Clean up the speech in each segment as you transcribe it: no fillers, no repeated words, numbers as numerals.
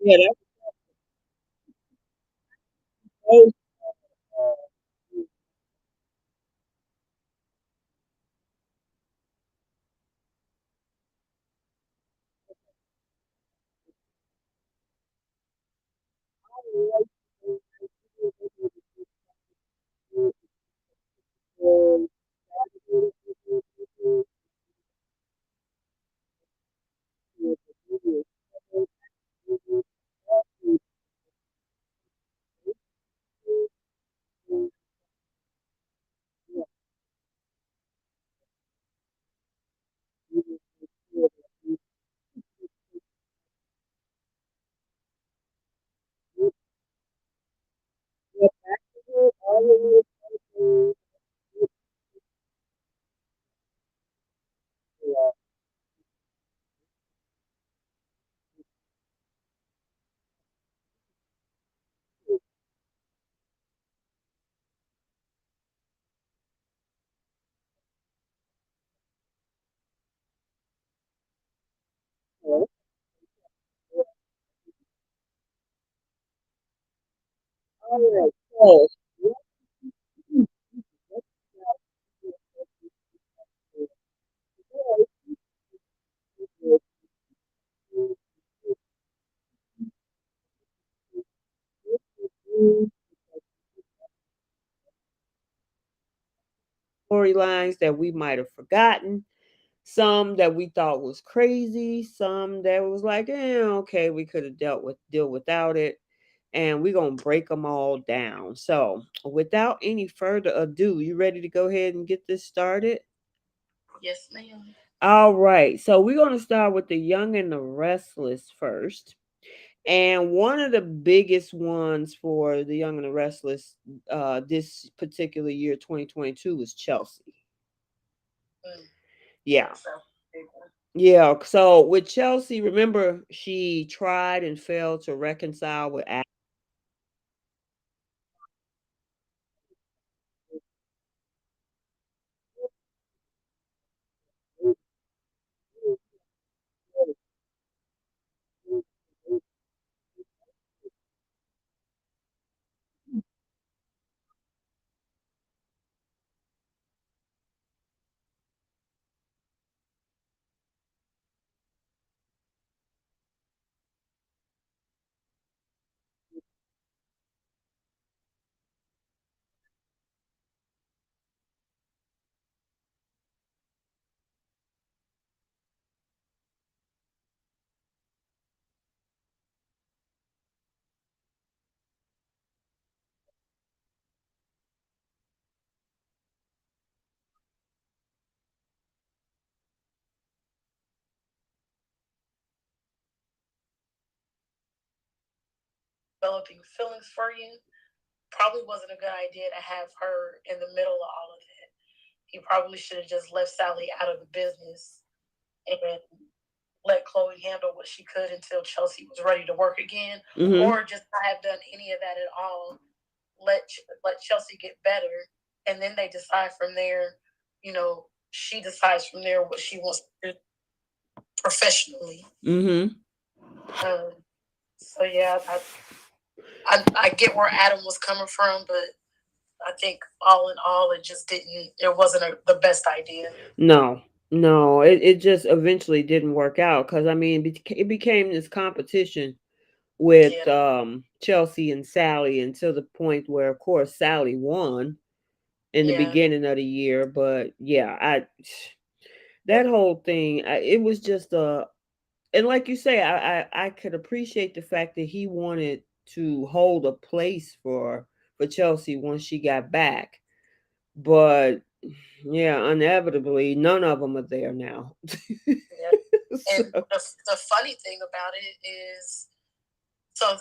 Yeah, that's so alright, so storylines that we might have forgotten, some that we thought was crazy, some that was like, okay, we could have deal without it. And we're gonna break them all down. So without any further ado, you ready to go ahead and get this started? Yes, ma'am. All right. So we're gonna start with the young and the restless first. And one of the biggest ones for the young and the restless this particular year, 2022, was Chelsea. Mm, Yeah. so, big one. Yeah. So with Chelsea, remember she tried and failed to reconcile with Developing feelings for you. Probably wasn't a good idea to have her in the middle of all of it. He probably should have just left Sally out of the business and let Chloe handle what she could until Chelsea was ready to work again, or just not have done any of that at all. Let Chelsea get better, and then they decide from there. You know, she decides from there what she wants to do professionally. Mm-hmm. Um, so yeah, I get where Adam was coming from, but I think all in all, it just didn't. It wasn't the best idea. No, no, it just eventually didn't work out because I mean, it became this competition with Yeah, Chelsea and Sally, and to the point where, of course, Sally won in the yeah. beginning of the year. But yeah, I that whole thing, it was just and like you say, I could appreciate the fact that he wanted to hold a place for Chelsea once she got back, but yeah, inevitably, none of them are there now. Yeah. So, And the funny thing about it is, so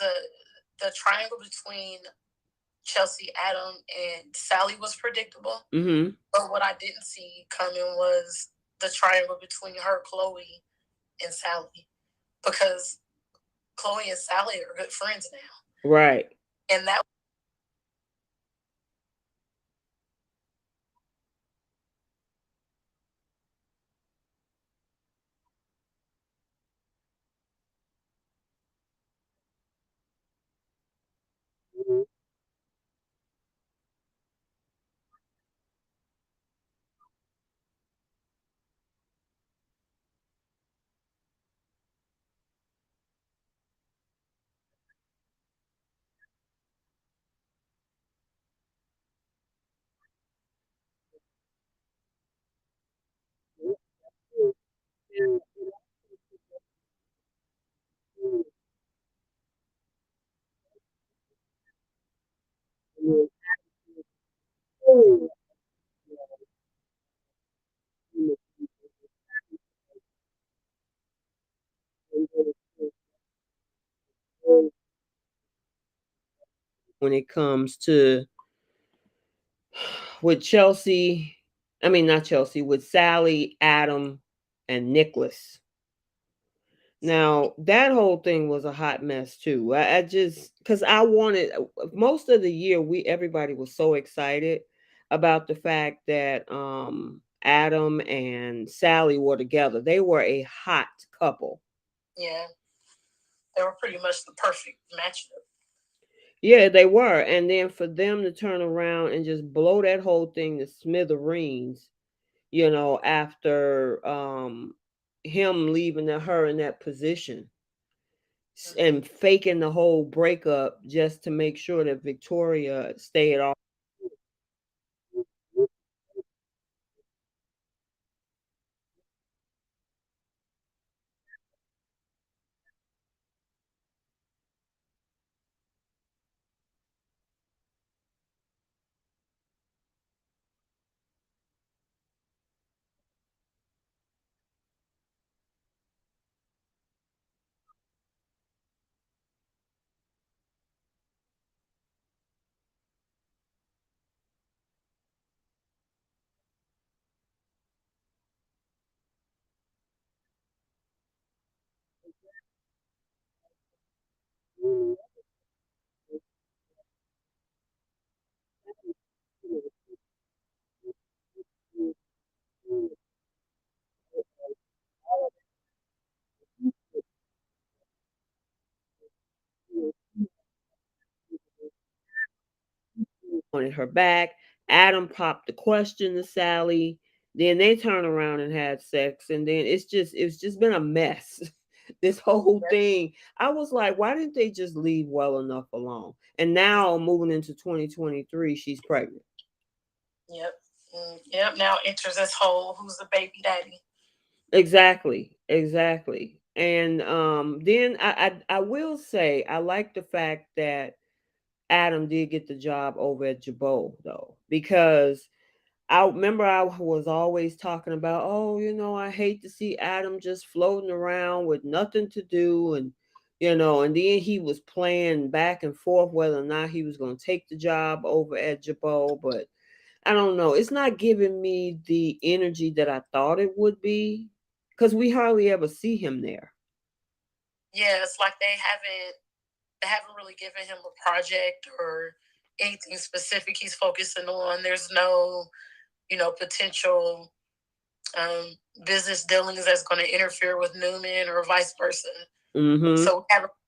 the triangle between Chelsea, Adam, and Sally was predictable. hmm But what I didn't see coming was the triangle between her, Chloe, and Sally, because Chloe and Sally are good friends now, right. and that when it comes to with Chelsea. I mean, not Chelsea, with Sally, Adam, and Nicholas. Now, that whole thing was a hot mess too. I just because I wanted most of the year, we everybody was so excited about the fact that Adam and Sally were together. They were a hot couple. Yeah, they were pretty much the perfect matchup. Yeah, they were. And then for them to turn around and just blow that whole thing to smithereens, after him leaving her in that position and faking the whole breakup just to make sure that Victoria stayed off on her back. Adam popped the question to Sally. Then they turn around and had sex, and then it's just been a mess. This whole thing, I was like, why didn't they just leave well enough alone? And now moving into 2023, she's pregnant. Yep. Yep. Now enters this whole who's the baby daddy. Exactly, exactly. And then I will say I like the fact that Adam did get the job over at Jabot though, because I remember I was always talking about, oh, I hate to see Adam just floating around with nothing to do, and then he was playing back and forth whether or not he was going to take the job over at Jabot, but I don't know. It's not giving me the energy that I thought it would be because we hardly ever see him there. Yeah, it's like they haven't really given him a project or anything specific he's focusing on. There's no, potential um, business dealings that's going to interfere with Newman or vice versa. Mm-hmm. So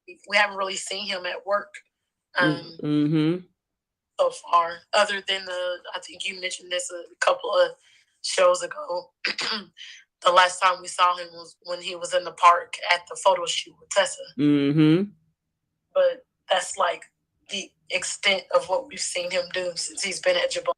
we haven't really seen him at work Mm-hmm. so far, other than I think you mentioned this a couple of shows ago. The last time we saw him was when he was in the park at the photo shoot with Tessa. Mm-hmm. But that's like the extent of what we've seen him do since he's been at Jabot.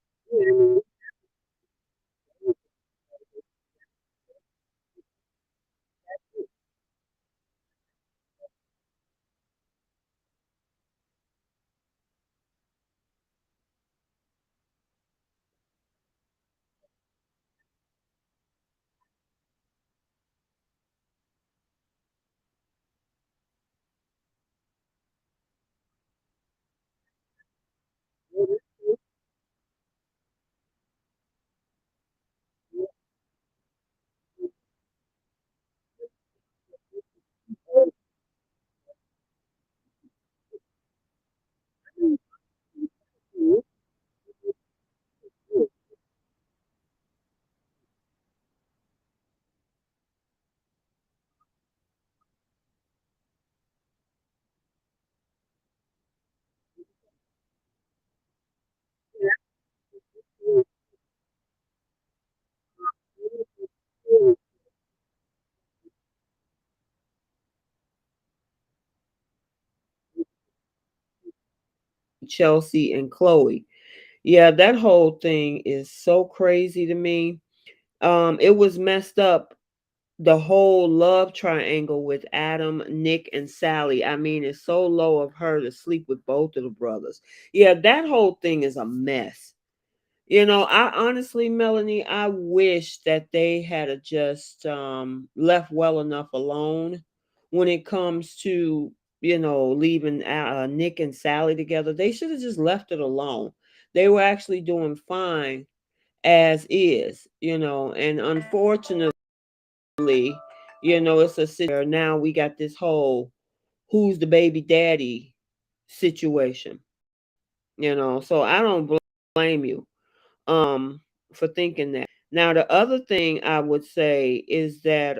Chelsea and Chloe. Yeah, that whole thing is so crazy to me. It was messed up. The whole love triangle with Adam, Nick, and Sally. I mean, it's so low of her to sleep with both of the brothers. Yeah, that whole thing is a mess. I honestly, Melanie, I wish that they had just left well enough alone when it comes to leaving Nick and Sally together. They should have just left it alone. They were actually doing fine as is, and unfortunately, it's a situation where now we got this whole who's the baby daddy situation, so I don't blame you for thinking that. Now the other thing I would say is that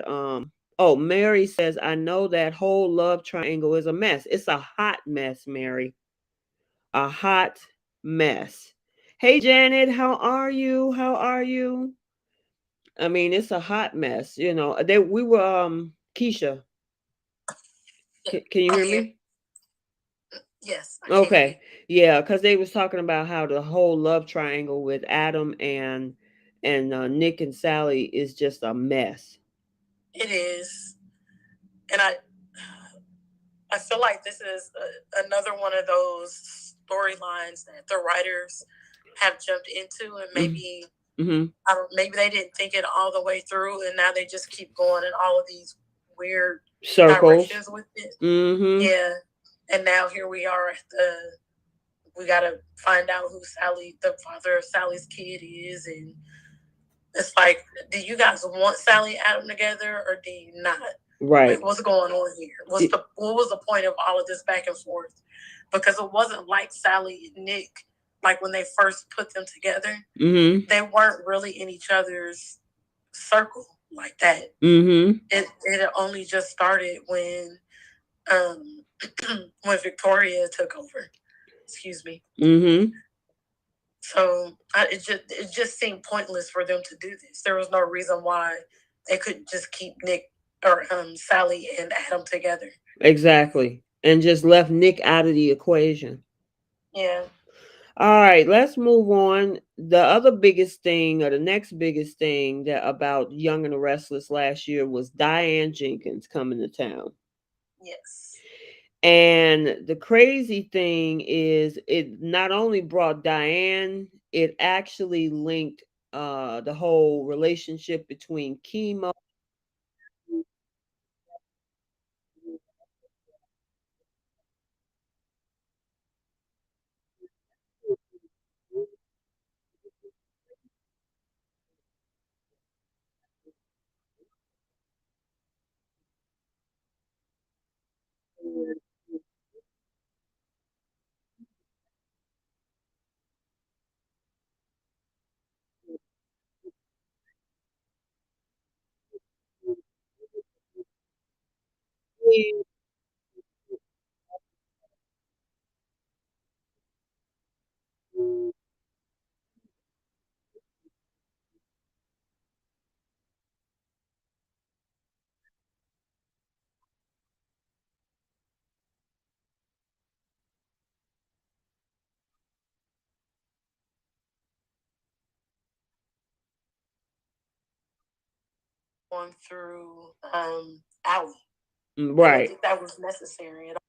oh, Mary says, I know that whole love triangle is a mess. It's a hot mess, Mary. A hot mess. Hey Janet, how are you? How are you? I mean, it's a hot mess. We were Keisha. Can you I'm hear here. me? Yes, I can hear you. Okay. Yeah, because they was talking about how the whole love triangle with Adam and Nick and Sally is just a mess. It is, and I feel like this is another one of those storylines that the writers have jumped into, and maybe Mm-hmm. maybe they didn't think it all the way through, and now they just keep going in all of these weird Circles. directions with it. Mm-hmm. Yeah, and now here we are at we got to find out who the father of Sally's kid is, and it's like, do you guys want Sally and Adam together, or do you not? Right. Like, what's going on here? What was the point of all of this back and forth? Because it wasn't like Sally and Nick, like when they first put them together, Mm-hmm. they weren't really in each other's circle like that. Mm-hmm. It only just started um when Victoria took over. Excuse me. Mm-hmm. So it just seemed pointless for them to do this. There was no reason why they couldn't just keep Nick or Sally and Adam together. Exactly. And just left Nick out of the equation. Yeah. All right, let's move on. The other biggest thing, or the next biggest thing that about Young and the Restless last year was Diane Jenkins coming to town. Yes. And the crazy thing is, it not only brought Diane, it actually linked the whole relationship between Chemo. Going through Allie. I didn't Right. think that was necessary at all.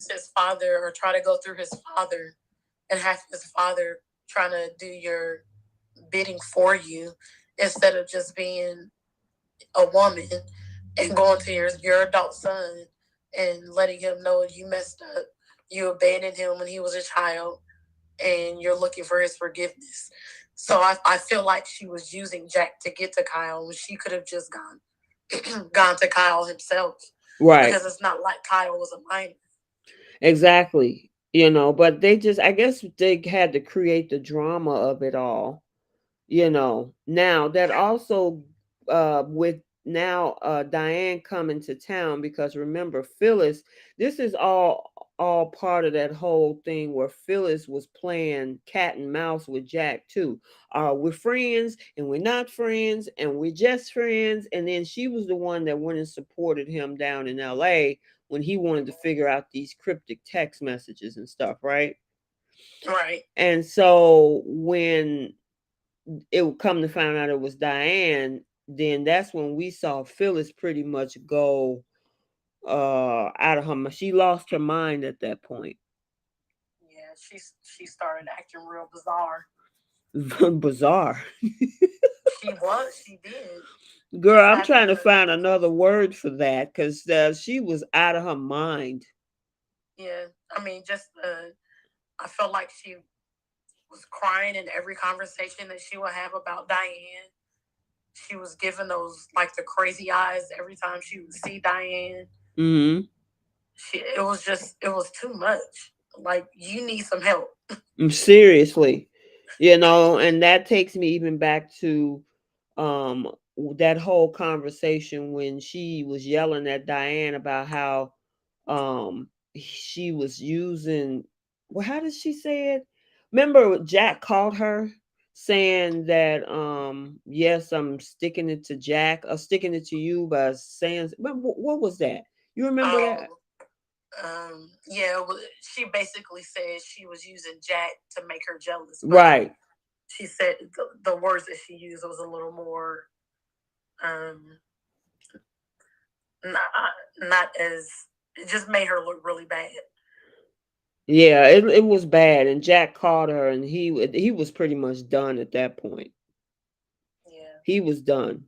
his father or try to go through his father and have his father trying to do your bidding for you instead of just being a woman and going to your adult son and letting him know you messed up, you abandoned him when he was a child, and you're looking for his forgiveness. So I feel like she was using Jack to get to Kyle when she could have just gone to Kyle himself. Right. Because it's not like Kyle was a minor. Exactly. But they just, I guess they had to create the drama of it all. Now that also, with now Diane coming to town, because remember Phyllis, this is all part of that whole thing where Phyllis was playing cat and mouse with Jack too. We're friends and we're not friends and we're just friends, and then she was the one that went and supported him down in LA when he wanted to figure out these cryptic text messages and stuff, right? Right. And so when it would come to find out it was Diane, then that's when we saw Phyllis pretty much go out of her mind. She lost her mind at that point. Yeah, she started acting real bizarre. Bizarre. She did. Girl, Just I'm having trying to the find another word for that because she was out of her mind. yeah. I mean, I felt like she was crying in every conversation that she would have about Diane. She was giving those like the crazy eyes every time she would see Diane. Mm-hmm. It was too much. Like you need some help. Seriously. And that takes me even back to um that whole conversation when she was yelling at Diane about how she was using, well, how did she say it? Remember Jack called her saying that yes, I'm sticking it to Jack or sticking it to you by saying, what was that? You remember that? Yeah, she basically said she was using Jack to make her jealous, but Right. she said the words that she used was a little more um not, not as it just made her look really bad. Yeah, it was bad, and Jack called her, and he was pretty much done at that point. Yeah. He was done.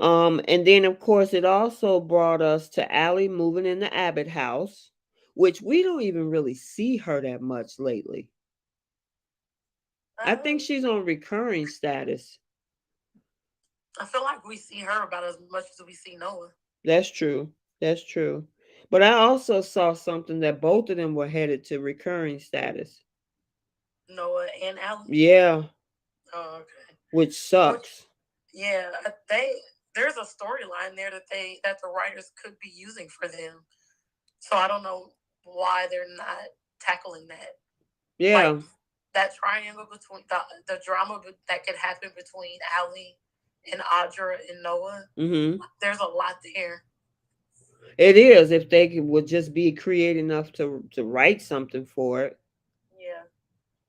And then of course it also brought us to Allie moving in the Abbott house, which we don't even really see her that much lately. I think she's on recurring status. I feel like we see her about as much as we see Noah. That's true. That's true. But I also saw something that both of them were headed to recurring status. Noah and Alan. Yeah, Oh, okay. which Which, sucks. yeah, there's a storyline there that the writers could be using for them. So I don't know why they're not tackling that. Like Yeah. that triangle between the drama that could happen between Allie and Audra and Noah. Mhm. There's a lot there. It is if would just be creative enough to write something for it. Yeah.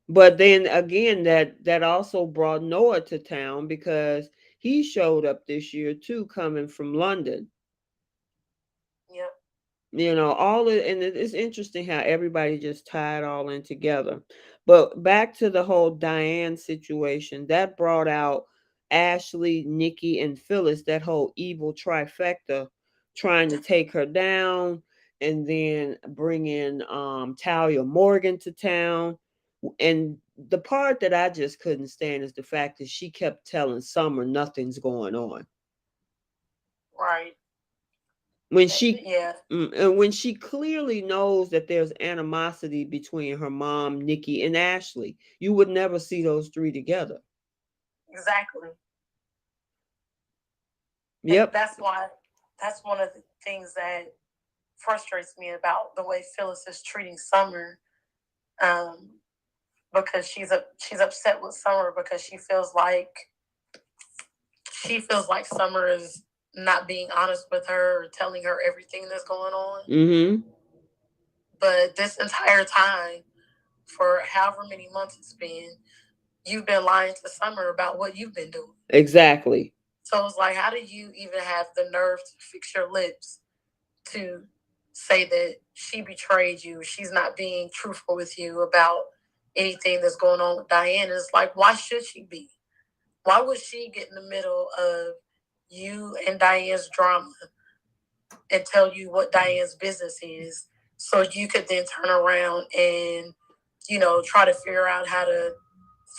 But then again, that also brought Noah to town because he showed up this year too, coming from London. Yep. All of, and it's interesting how everybody just tied all in together. But back to the whole Diane situation, that brought out Ashley, Nikki, and Phyllis, that whole evil trifecta trying to take her down, and then bring in Talia Morgan to town. And the part that I just couldn't stand is the fact that she kept telling Summer nothing's going on Right. when she Yeah. and when she clearly knows that there's animosity between her mom, Nikki, and Ashley. You would never see those three together. Exactly. And Yep. that's one of the things that frustrates me about the way Phyllis is treating Summer. Um, because she's upset with Summer because she feels like Summer is not being honest with her or telling her everything that's going on. Mm-hmm. But this entire time, for however many months it's been, you've been lying to Summer about what you've been doing. Exactly. So it's like, how do you even have the nerve to fix your lips to say that she betrayed you. She's not being truthful with you about anything that's going on with Diane. It's like, why should she be? Why would she get in the middle of you and Diane's drama and tell you what Diane's business is, so you could then turn around and, try to figure out how to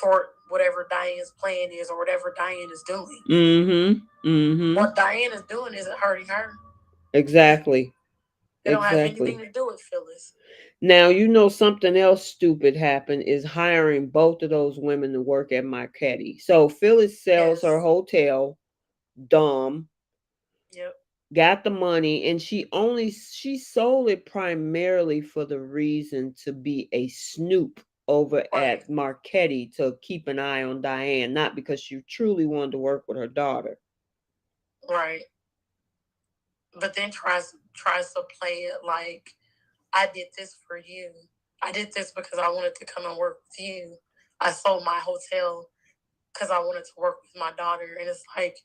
thwart whatever Diane's plan is or whatever Diane is doing. Mm-hmm. Mm-hmm. What Diane is doing isn't hurting her. Exactly. It don't have anything to do with Phyllis. Now, something else stupid happened is hiring both of those women to work at Marquetti. So Phyllis sells her hotel, dumb. Yep. Got the money, and she sold it primarily for the reason to be a snoop over at Marquetti to keep an eye on Diane, not because she truly wanted to work with her daughter. Right. But then tries to play it like, I did this for you. I did this because I wanted to come and work with you. I sold my hotel because I wanted to work with my daughter. And it's like,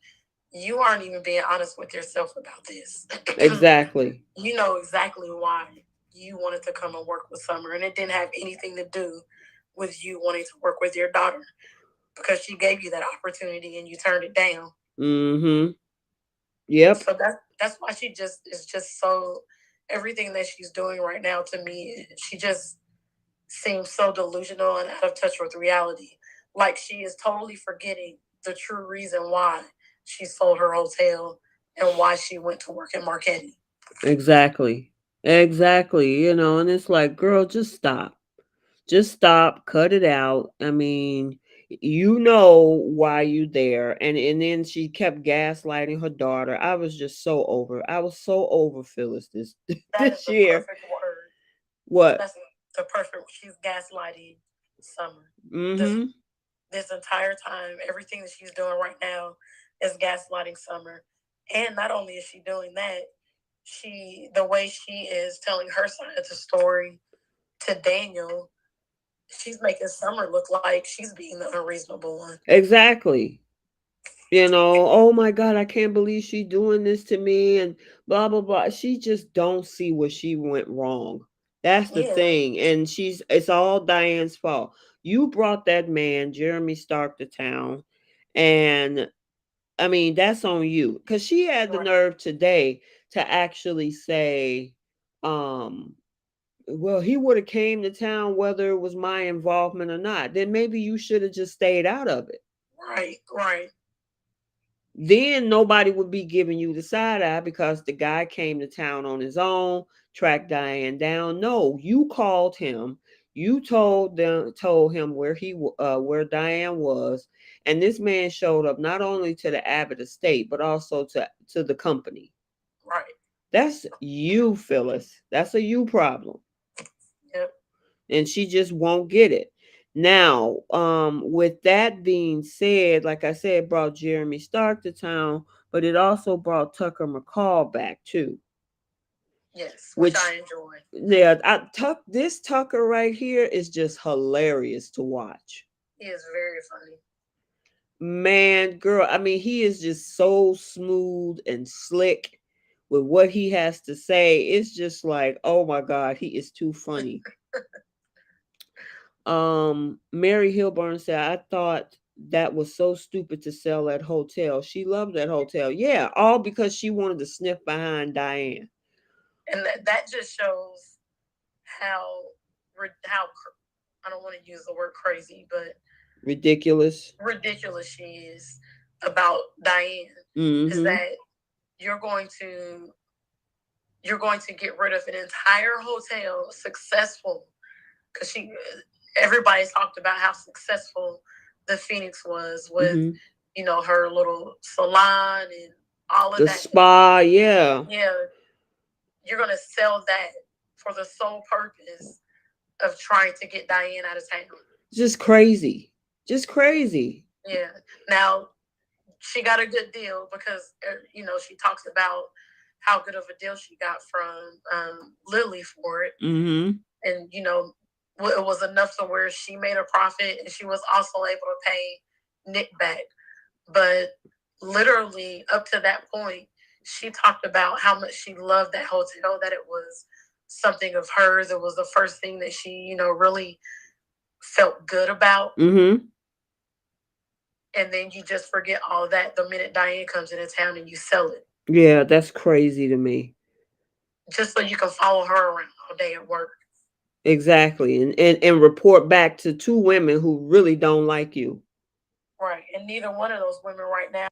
you aren't even being honest with yourself about this. Exactly. You know exactly why you wanted to come and work with Summer. And it didn't have anything to do with you wanting to work with your daughter, because she gave you that opportunity and you turned it down. Mm-hmm. Yep. So that's why she just is just so, everything that she's doing right now, to me, she just seems so delusional and out of touch with reality. Like, she is totally forgetting the true reason why she sold her hotel and why she went to work in Marquetti. Exactly. Exactly. And it's like, girl, just stop. Just stop, cut it out. I mean, why you there. And then she kept gaslighting her daughter. I was just so over. I was so over Phyllis this year. Perfect word. What? That's the perfect. She's gaslighting Summer. Mm-hmm. This entire time, everything that she's doing right now is gaslighting Summer. And not only is she doing that, the way she is telling her side of the story to Daniel, she's making Summer look like she's being the unreasonable one. Exactly. Oh my God, I can't believe she doing this to me and blah blah blah. She just don't see where she went wrong. That's the thing. And it's all Diane's fault. You brought that man, Jeremy Stark, to town. And I mean, that's on you. Because she had the nerve today to actually say, well, he would have came to town whether it was my involvement or not. Then maybe you should have just stayed out of it. Right. Then nobody would be giving you the side eye because the guy came to town on his own, tracked Diane down. No, you called him. You told him where Diane was, and this man showed up not only to the Abbott estate but also to the company. Right. That's you, Phyllis. That's a you problem. Yep. And she just won't get it. Now, with that being said, like I said, it brought Jeremy Stark to town, but it also brought Tucker McCall back too. Yes, which I enjoy. Yeah, this Tucker right here is just hilarious to watch. He is very funny. Man, girl, I mean, he is just so smooth and slick with what he has to say. It's just like, oh my God, he is too funny. Mary Hilburn said, I thought that was so stupid to sell that hotel. She loved that hotel. Yeah, all because she wanted to sniff behind Diane. And that just shows how I don't want to use the word crazy, but ridiculous she is about Diane. Mm-hmm. Is that you're going to get rid of an entire hotel, successful, because everybody talked about how successful the Phoenix was with, mm-hmm. Her little salon and all of that. The spa, yeah. Yeah. You're going to sell that for the sole purpose of trying to get Diane out of town. Just crazy. Yeah. Now, she got a good deal because, she talks about how good of a deal she got from Lily for it. Mm-hmm. And, it was enough to where she made a profit and she was also able to pay Nick back. But literally up to that point, she talked about how much she loved that hotel, that it was something of hers. It was the first thing that she, really felt good about. Mm-hmm. And then you just forget all that the minute Diane comes into town and you sell it. Yeah, that's crazy to me. Just so you can follow her around all day at work. Exactly. And report back to two women who really don't like you. Right. And neither one of those women right now.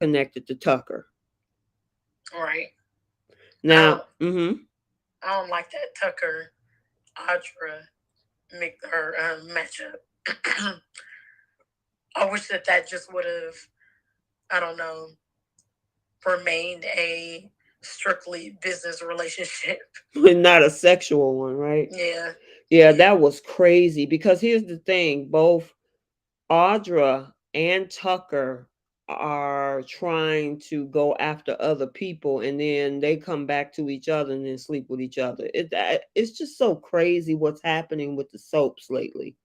Connected to Tucker. Right. Now, mm-hmm. I don't like that Tucker Audra make her matchup. I wish that just would have, I don't know, remained a strictly business relationship. Not a sexual one, right? Yeah. Yeah, that was crazy because here's the thing, both Audra and Tucker are trying to go after other people and then they come back to each other and then sleep with each other. It's just so crazy what's happening with the soaps lately.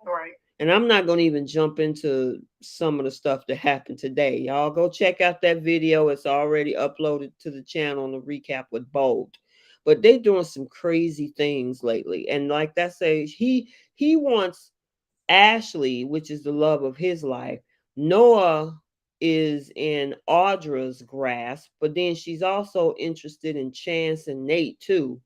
Right. And I'm not going to even jump into some of the stuff that happened today. Y'all go check out that video. It's already uploaded to the channel on the recap with Bold. But they doing some crazy things lately. And like that says, he wants Ashley, which is the love of his life. Noah is in Audra's grasp, but then she's also interested in Chance and Nate too.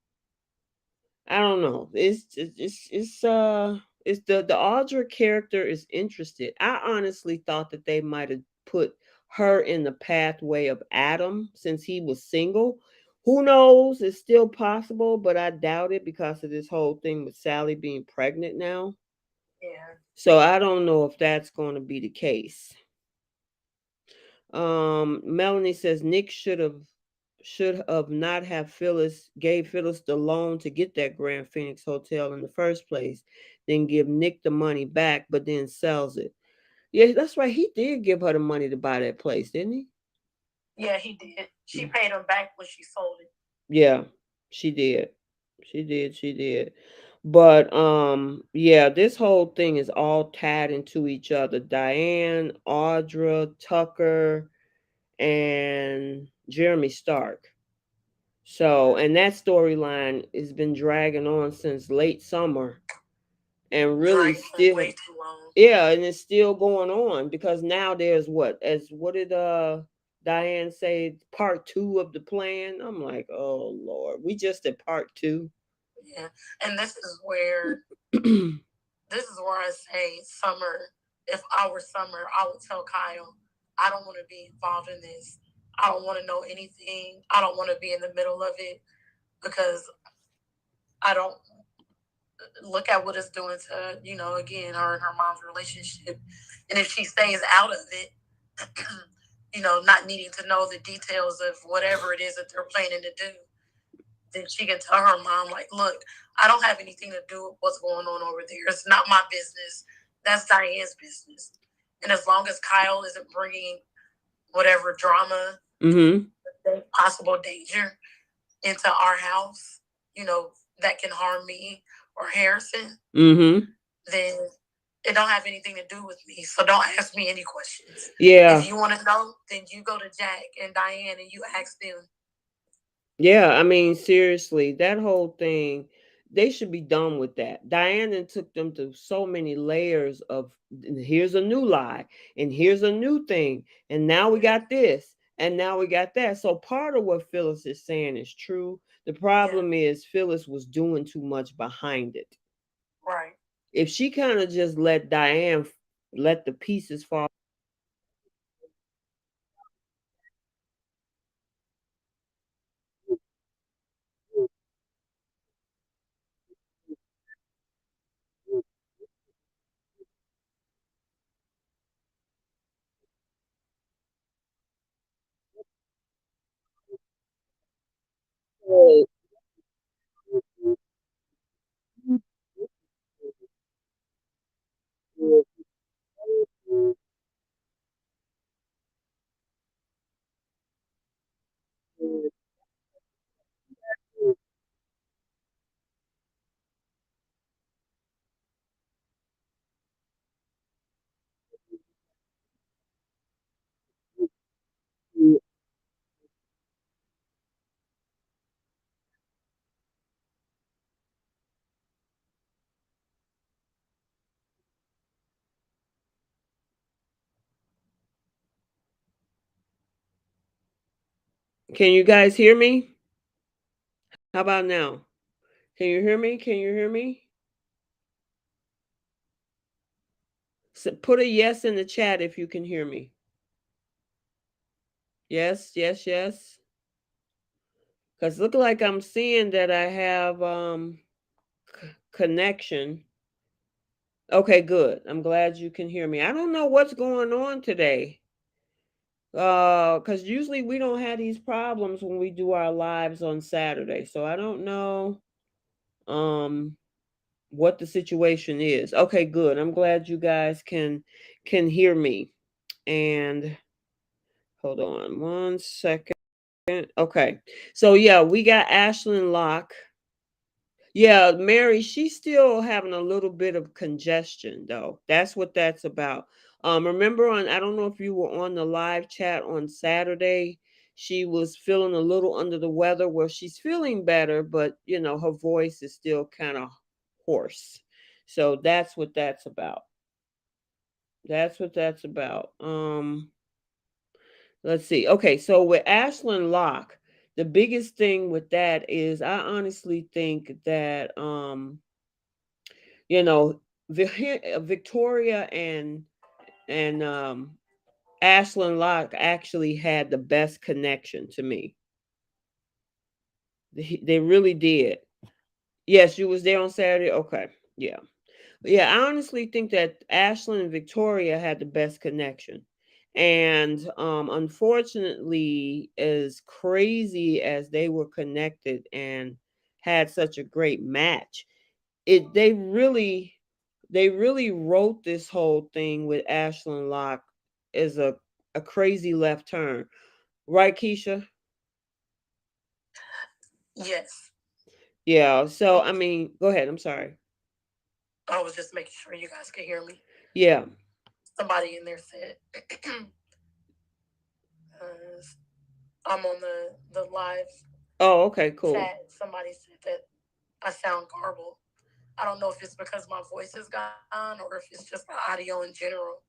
I don't know. It's the Audra character is interested. I honestly thought that they might have put her in the pathway of Adam since he was single. Who knows? It's still possible, but I doubt it because of this whole thing with Sally being pregnant now. Yeah. So I don't know if that's going to be the case. Melanie says Nick should have not have Phyllis gave Phyllis the loan to get that Grand Phoenix hotel in the first place, then give Nick the money back, but then sells it. Yeah, that's right. He did give her the money to buy that place, didn't he? Yeah, he did. She paid him back when she sold it. Yeah, she did. She did. But yeah, this whole thing is all tied into each other. Diane, Audra, Tucker, and Jeremy Stark. So, and that storyline has been dragging on since late summer and really still way too long. Yeah, and it's still going on because now there's what did Diane say, part 2 of the plan? I'm like, "Oh Lord, we just at part 2." Yeah. And this is where I say Summer, if I were Summer, I would tell Kyle, I don't want to be involved in this. I don't want to know anything. I don't want to be in the middle of it because I don't look at what it's doing to, again, her and her mom's relationship. And if she stays out of it, not needing to know the details of whatever it is that they're planning to do, then she can tell her mom, like, look, I don't have anything to do with what's going on over there. It's not my business. That's Diane's business. And as long as Kyle isn't bringing whatever drama, possible danger into our house, that can harm me or Harrison, then it don't have anything to do with me. So don't ask me any questions. Yeah. If you want to know, then you go to Jack and Diane and you ask them. Yeah, I mean, seriously, that whole thing, they should be done with that. Diana took them to so many layers of here's a new lie and here's a new thing, and now we got this. And now we got that. So part of what Phyllis is saying is true. The Yeah. problem is Phyllis was doing too much behind it. Right. If she kind of just let Diane let the pieces fall. Can you guys hear me? How about now? Can you hear me? Can you hear me? So put a yes in the chat if you can hear me. Yes, yes, yes. Because look like I'm seeing that I have connection. Okay, good. I'm glad you can hear me. I don't know what's going on today. Because usually we don't have these problems when we do our lives on Saturday. So I don't know um what the situation is. Okay, good. I'm glad you guys can hear me. And hold on 1 second. Okay. So yeah, we got Ashland Locke. Yeah, Mary, she's still having a little bit of congestion though. That's what that's about. Remember on I don't know if you were on the live chat on Saturday, she was feeling a little under the weather. Well, she's feeling better, but her voice is still kind of hoarse. So that's what that's about. That's what that's about. Let's see. Okay, so with Ashland Locke, the biggest thing with that is I honestly think that you know Victoria and Ashland Locke actually had the best connection to me. They really did. Yes, you was there on Saturday. Okay, yeah, yeah. I honestly think that Ashland and Victoria had the best connection, and unfortunately, as crazy as they were connected and had such a great match, it they really wrote this whole thing with Ashland Locke as a crazy left turn, right, Keisha? Yes. Yeah. So I mean, go ahead. I'm sorry. I was just making sure you guys could hear me. Yeah. Somebody in there said, uh, I'm on the live Oh, okay. Cool. chat. Somebody said that I sound garbled. I don't know if it's because my voice is gone or if it's just the audio in general.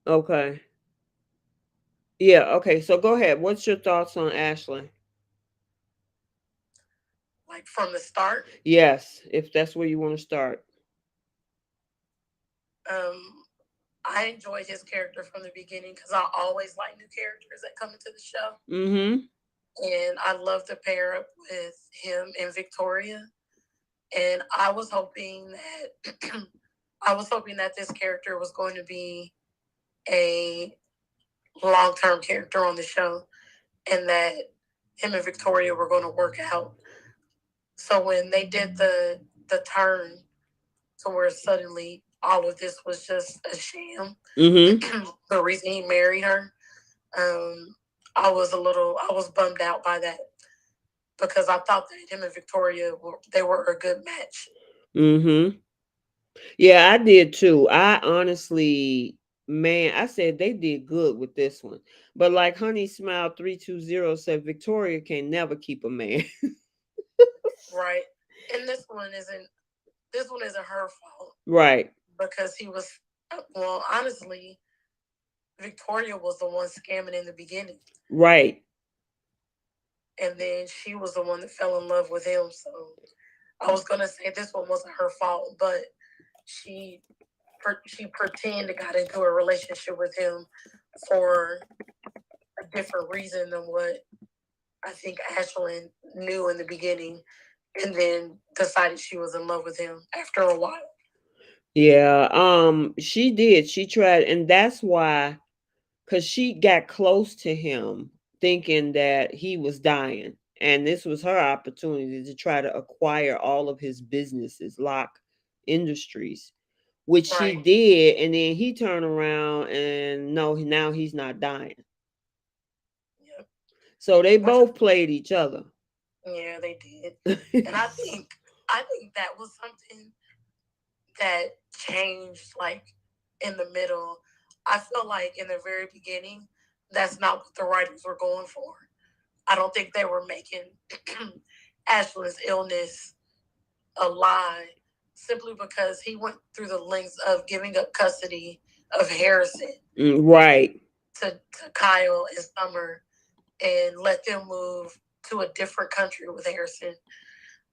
Okay. Yeah. Okay. So go ahead. What's your thoughts on Ashland? Like from the start, Yes, if that's where you want to start. um, I enjoyed his character from the beginning because I always like new characters that come into the show. Mm-hmm. And I love to pair up with him and Victoria. And I was hoping that this character was going to be a long term character on the show, and that him and Victoria were going to work out. So when they did the turn to where suddenly all of this was just a sham, Mm-hmm. the reason he married her, I was bummed out by that because I thought that him and Victoria were a good match. Mm-hmm. Yeah, I did too. I honestly, man, I said they did good with this one. But like Honey Smile 320 said, Victoria can never keep a man. Right. And this one isn't her fault Right. because he was, well, honestly, Victoria was the one scamming in the beginning. Right. And then she was the one that fell in love with him. So I was gonna say this one wasn't her fault, but she she pretended got into a relationship with him for a different reason than what I think Ashland knew in the beginning, and then decided she was in love with him after a while. Yeah, she did. She tried, and that's why, because she got close to him thinking that he was dying. And this was her opportunity to try to acquire all of his businesses, Locke Industries, which she Right. did. And then he turned around and no, now he's not dying. Yep. So they Which, both played each other. yeah, they did. And I think that was something that changed like in the middle. I feel like in the very beginning, that's not what the writers were going for. I don't think they were making Ashland's illness a lie simply because he went through the lengths of giving up custody of Harrison Right. to Kyle and Summer and let them move to a different country with Harrison.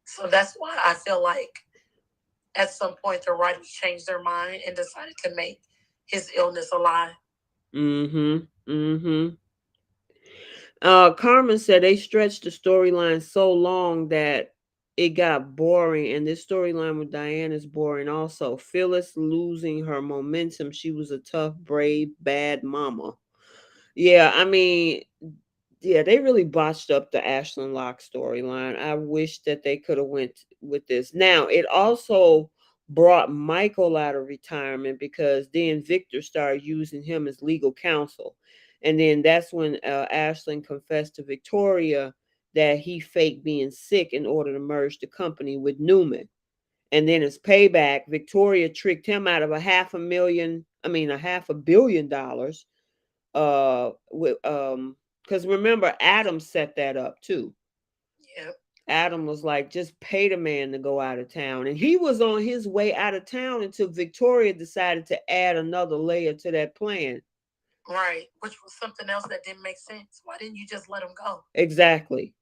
So that's why I feel like at some point the writers changed their mind and decided to make his illness a lie. Mm-hmm. Mm-hmm. Carmen said they stretched the storyline so long that it got boring, and this storyline with Diane is boring also. Phyllis losing her momentum. She was a tough, brave, bad mama. Yeah, I mean, yeah, they really botched up the Ashland Locke storyline. I wish that they could have went with this. Now, it also brought Michael out of retirement because then Victor started using him as legal counsel. And then that's when Ashland confessed to Victoria that he faked being sick in order to merge the company with Newman. And then as payback, Victoria tricked him out of a half a billion dollars with because remember Adam set that up too. Yep. Adam was like, just pay the man to go out of town, and he was on his way out of town until Victoria decided to add another layer to that plan. Right. Which was something else that didn't make sense. Why didn't you just let him go? Exactly.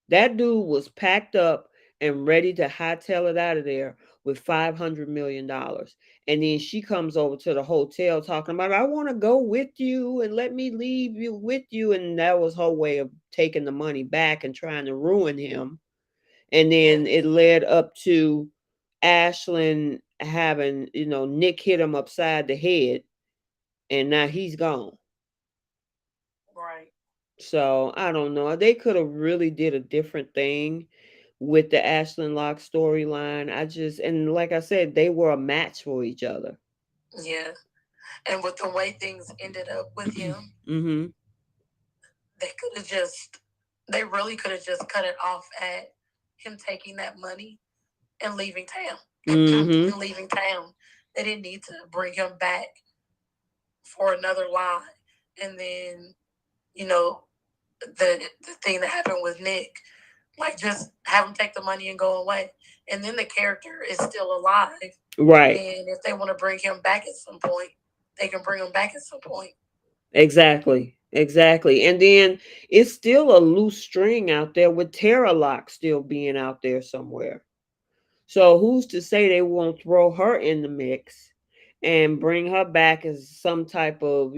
That dude was packed up and ready to hightail it out of there with $500 million. And then she comes over to the hotel talking about, I want to go with you and let me leave you with you. And that was her way of taking the money back and trying to ruin him. And Yeah. then it led up to Ashland having, Nick hit him upside the head, and now he's gone. Right. So I don't know. They could have really did a different thing with the Ashland Locke storyline. And like I said, they were a match for each other. Yeah. And with the way things ended up with him, Mm-hmm. they could have just, they really could have just cut it off at him taking that money and leaving town. Mm-hmm. And leaving town. They didn't need to bring him back for another lie. And then, you know, the thing that happened with Nick, like just have him take the money and go away. And then the character is still alive. Right. And if they want to bring him back at some point, they can bring him back at some point. Exactly. Exactly. And then it's still a loose string out there with Tara Locke still being out there somewhere. So who's to say they won't throw her in the mix and bring her back as some type of,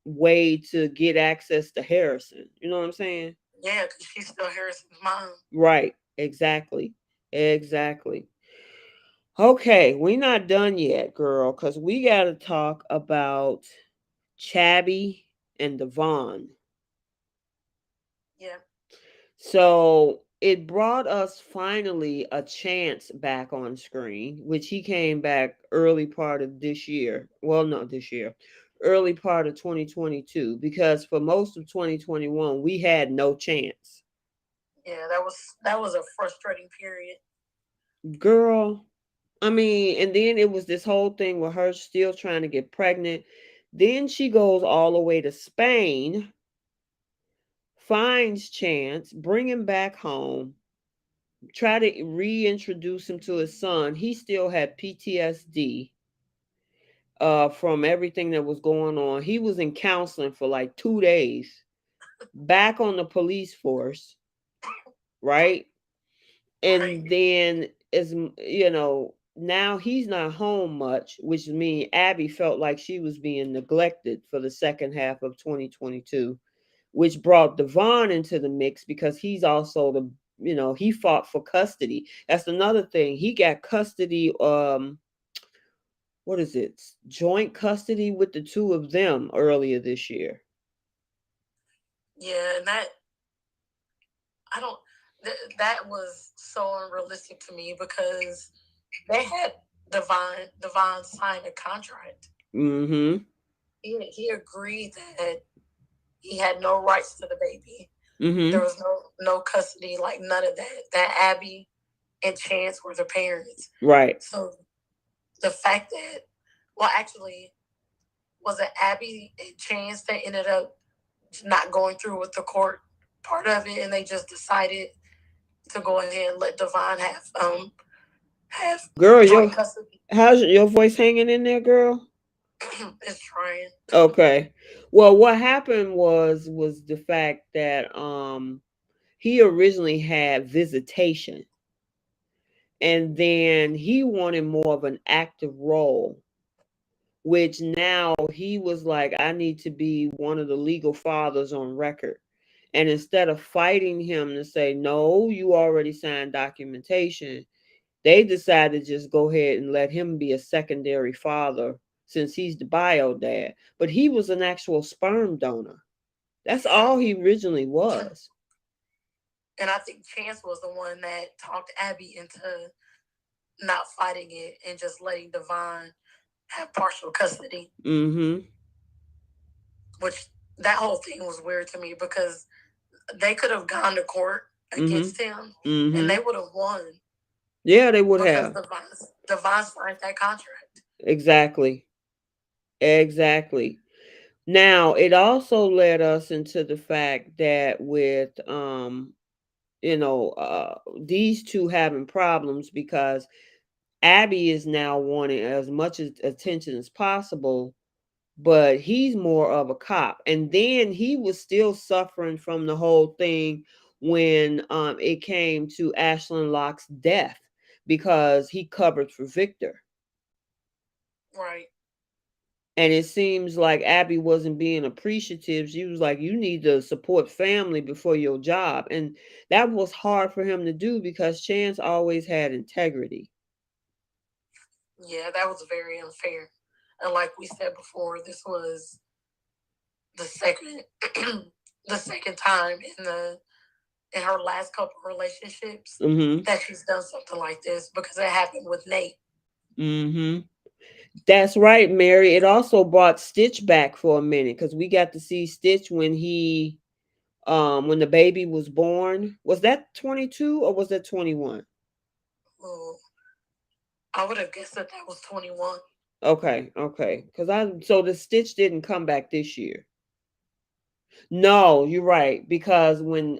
way to get access to Harrison? You know what I'm saying? Yeah, because she's still Harrison's mom. Right. Exactly. Exactly. Okay, we not done yet, girl, because we got to talk about Chabby and Devon. Yeah. So it brought us finally a Chance back on screen, which he came back early part of this year. Well, not this year, early part of 2022, because for most of 2021, we had no Chance. Yeah, that was a frustrating period. Girl, I mean, and then it was this whole thing with her still trying to get pregnant. Then she goes all the way to Spain, finds Chance, bring him back home, try to reintroduce him to his son. He still had PTSD. from everything that was going on. He was in counseling for like 2 days, back on the police force, right? Right. And then, now he's not home much, which means Abby felt like she was being neglected for the second half of 2022, which brought Devon into the mix because he's also he fought for custody. That's another thing. He got custody, what is it? Joint custody with the two of them earlier this year. Yeah, and I don't. That was so unrealistic to me because they had Devon sign a contract. Mm-hmm. He agreed that he had no rights to the baby. There Mm-hmm. was no custody, like none of that. That Abby and Chance were the parents. Right. So the fact that, well, actually, was it Abby and Chance that ended up not going through with the court part of it, and they just decided to go ahead and let Devon have Girl, joint custody. how's your voice hanging in there, girl? It's trying. Okay. Well, what happened was the fact that he originally had visitation, and then he wanted more of an active role, which now he was like, I need to be one of the legal fathers on record. And instead of fighting him to say, no, you already signed documentation, they decided to just go ahead and let him be a secondary father since he's the bio dad. But he was an actual sperm donor. That's all he originally was. And I think Chance was the one that talked Abby into not fighting it and just letting Devon have partial custody. Mm-hmm. Which that whole thing was weird to me because they could have gone to court against him and they would have won. Yeah, they would because have. Devon signed that contract. Exactly. Exactly. Now, it also led us into the fact that with these two having problems because Abby is now wanting as much attention as possible, but he's more of a cop. And then he was still suffering from the whole thing when it came to Ashland Locke's death because he covered for Victor. Right. And it seems like Abby wasn't being appreciative. She was like, you need to support family before your job. And that was hard for him to do because Chance always had integrity. Yeah, that was very unfair. And like we said before, this was the second the second time in her last couple of relationships that she's done something like this because it happened with Nate. Mm-hmm. That's right, Mary. It also brought Stitch back for a minute because we got to see Stitch when the baby was born. Was that 22 or was that 21? Ooh, I would have guessed that was 21. Okay, okay. So the Stitch didn't come back this year. No, you're right. Because when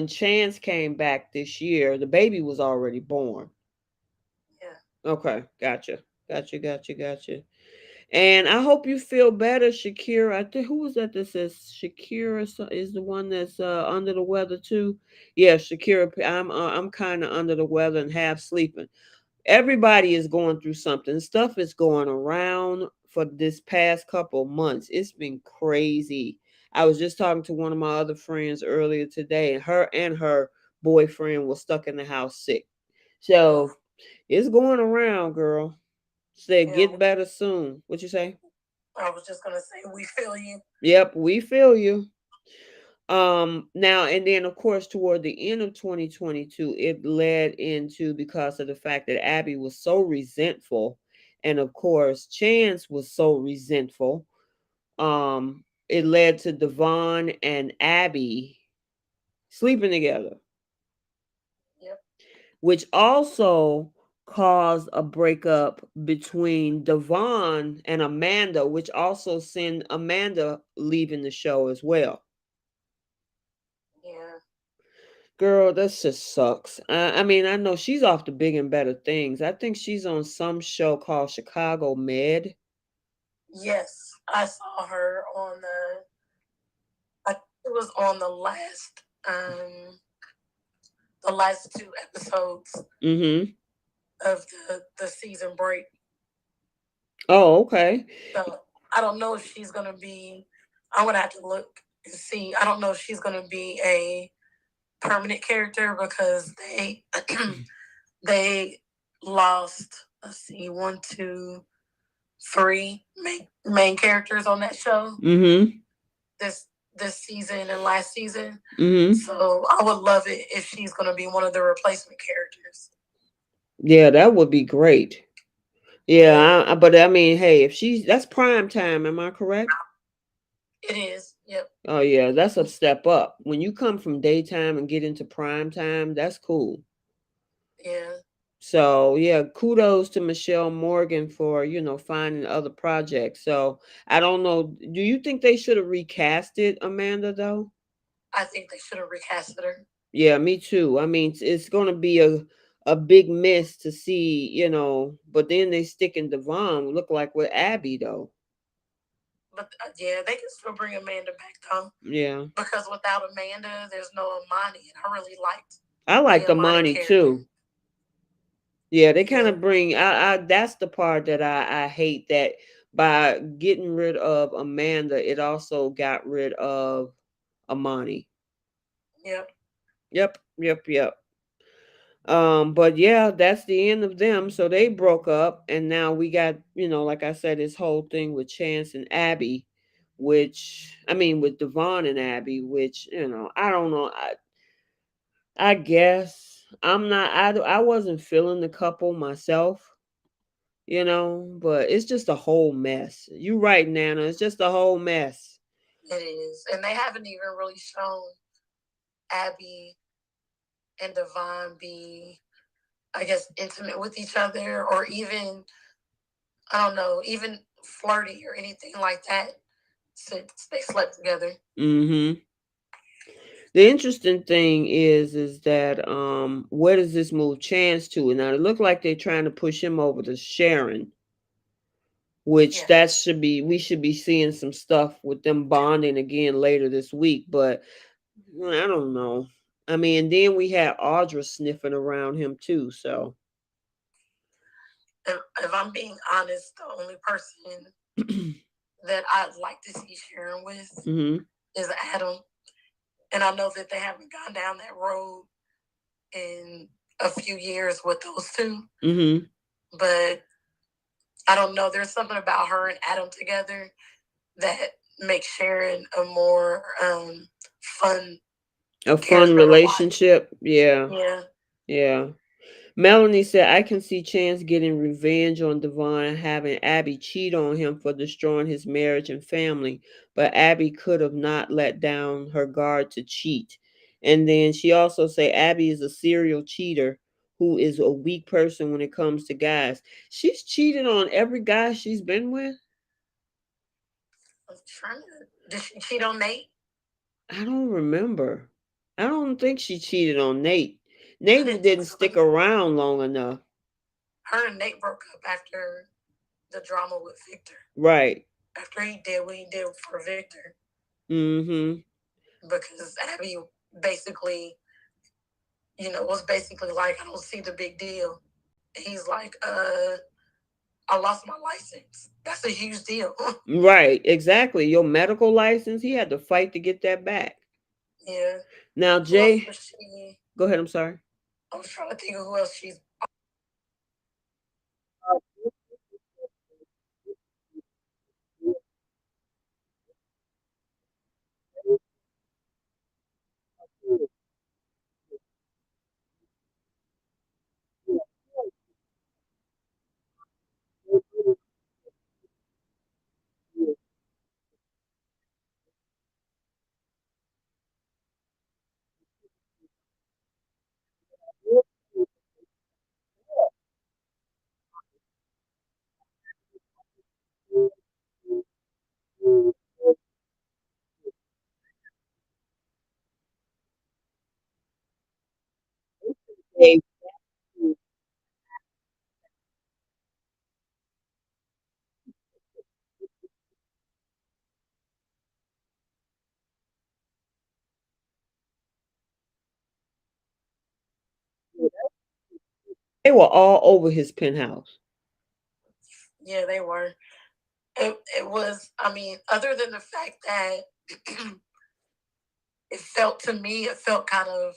Chance came back this year, the baby was already born. Yeah. Okay, gotcha. And I hope you feel better, Shakira. I think who was that says Shakira is the one that's under the weather too. Yeah, Shakira. I'm kind of under the weather and half sleeping. Everybody is going through something. Stuff is going around for this past couple months. It's been crazy. I was just talking to one of my other friends earlier today, and her boyfriend was stuck in the house sick. So it's going around, girl. Said Yeah. get better soon. What you say? I was just gonna say we feel you. Yep, we feel you. Now and then of course toward the end of 2022 it led into because of the fact that Abby was so resentful and of course Chance was so resentful. It led to Devon and Abby sleeping together. Yep. Which also caused a breakup between Devon and Amanda, which also sent Amanda leaving the show as well. Yeah. Girl, that just sucks. I mean, I know she's off to big and better things. I think she's on some show called Chicago Med. Yes, I saw her on it was on the last two episodes Mm-hmm. of the season break. Oh, okay. So I don't know if she's gonna be. I'm gonna have to look and see. I don't know if she's gonna be a permanent character because they lost. Let's see, one, two, three main characters on that show. Mm-hmm. This this season and last season. Mm-hmm. So I would love it if she's gonna be one of the replacement characters. Yeah, that would be great. Yeah, but I mean, hey, if she's that's prime time, am I correct? It is. Yep. Oh yeah, that's a step up. When you come from daytime and get into prime time, that's cool. Yeah. So yeah, kudos to Michelle Morgan for, finding other projects. So I don't know. Do you think they should have recast it, Amanda, though? I think they should have recasted her. Yeah, me too. I mean, it's gonna be a big miss to see, but then they stick in Devon, look like with Abby though. But yeah, they can still bring Amanda back though. Yeah. Because without Amanda, there's no Amani, and I really liked I like the the Amani money character. too. Yeah, they kind Yeah. of bring I that's the part that I hate, that by getting rid of Amanda, it also got rid of Amani. Yep. Yep, yep, yep. But yeah, that's the end of them. So they broke up, and now we got, like I said, this whole thing with Chance and Abby, which I mean with Devon and Abby, which, I don't know. I guess I'm not I wasn't feeling the couple myself, but it's just a whole mess. You right, Nana. It's just a whole mess. It is. And they haven't even really shown Abby and Devon be, I guess, intimate with each other, or even, I don't know, even flirty or anything like that since they slept together. Mm-hmm. The interesting thing is that where does this move Chance to? Now it looked like they're trying to push him over to Sharon, which that should be we should be seeing some stuff with them bonding again later this week. But I don't know. I mean, and then we had Audra sniffing around him too. So If I'm being honest, the only person that I'd like to see Sharon with mm-hmm. is Adam. And I know that they haven't gone down that road in a few years with those two. Mm-hmm. But I don't know. There's something about her and Adam together that makes Sharon a more fun Relationship. Yeah. Yeah. Yeah. Melanie said, I can see Chance getting revenge on Devon and having Abby cheat on him for destroying his marriage and family, but Abby could have not let down her guard to cheat. And then she also said Abby is a serial cheater who is a weak person when it comes to guys. She's cheated on every guy she's been with. I'm trying to. Did she cheat on Nate? I don't remember. I don't think she cheated on Nate. Nate didn't stick around long enough. Her and Nate broke up after the drama with Victor. Right. After he did what he did for Victor. Mm-hmm. Because Abby basically, was basically like, I don't see the big deal. He's like, I lost my license. That's a huge deal. Right, exactly. Your medical license, he had to fight to get that back. Yeah. Now, Jay, go ahead. I'm sorry. I was trying to think of who else she's. They they were all over his penthouse. Yeah, they were. It was, I mean, other than the fact that it felt to me, it felt kind of,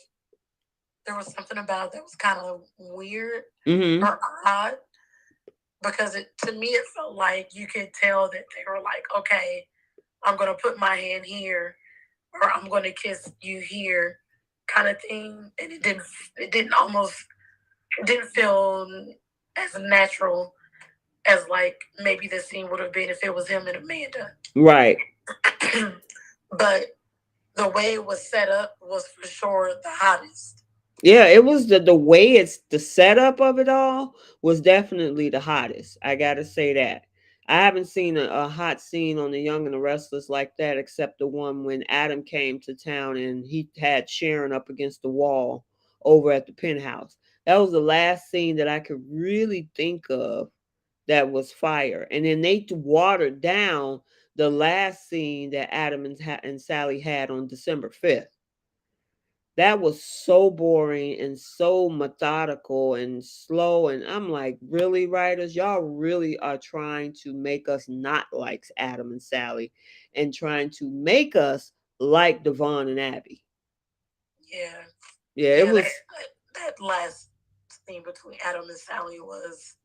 there was something about it that was kind of weird Mm-hmm. or odd because it, to me, it felt like you could tell that they were like, okay, I'm going to put my hand here or I'm going to kiss you here kind of thing. And it didn't almost, it didn't feel as natural as like maybe the scene would have been if it was him and Amanda. Right. But the way it was set up was for sure the hottest. Yeah, it was the way it's the setup of it all was definitely the hottest. I gotta say that. I haven't seen a hot scene on The Young and the Restless like that, except the one when Adam came to town and he had Sharon up against the wall over at the penthouse. That was the last scene that I could really think of that was fire. And then they watered down the last scene that Adam and Sally had on December 5th. That was so boring and so methodical and slow. And I'm like, really, writers, y'all really are trying to make us not like Adam and Sally and trying to make us like Devon and Abby. Yeah. Yeah, it Yeah, was that last scene between Adam and Sally was,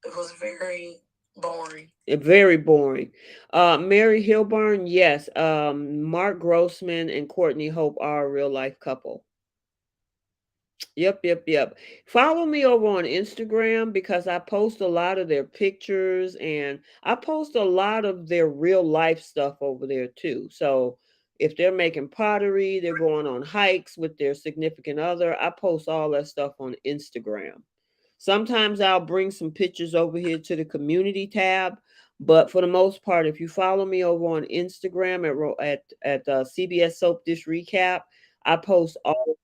it was very boring. very boring. Mary Hilburn, yes. Mark Grossman and Courtney Hope are a real life couple. Yep, yep, yep. Follow me over on Instagram because I post a lot of their pictures and I post a lot of their real life stuff over there too. So if they're making pottery, they're going on hikes with their significant other, I post all that stuff on Instagram. Sometimes I'll bring some pictures over here to the community tab, but for the most part, if you follow me over on Instagram at CBS Soap Dish Recap, I post all.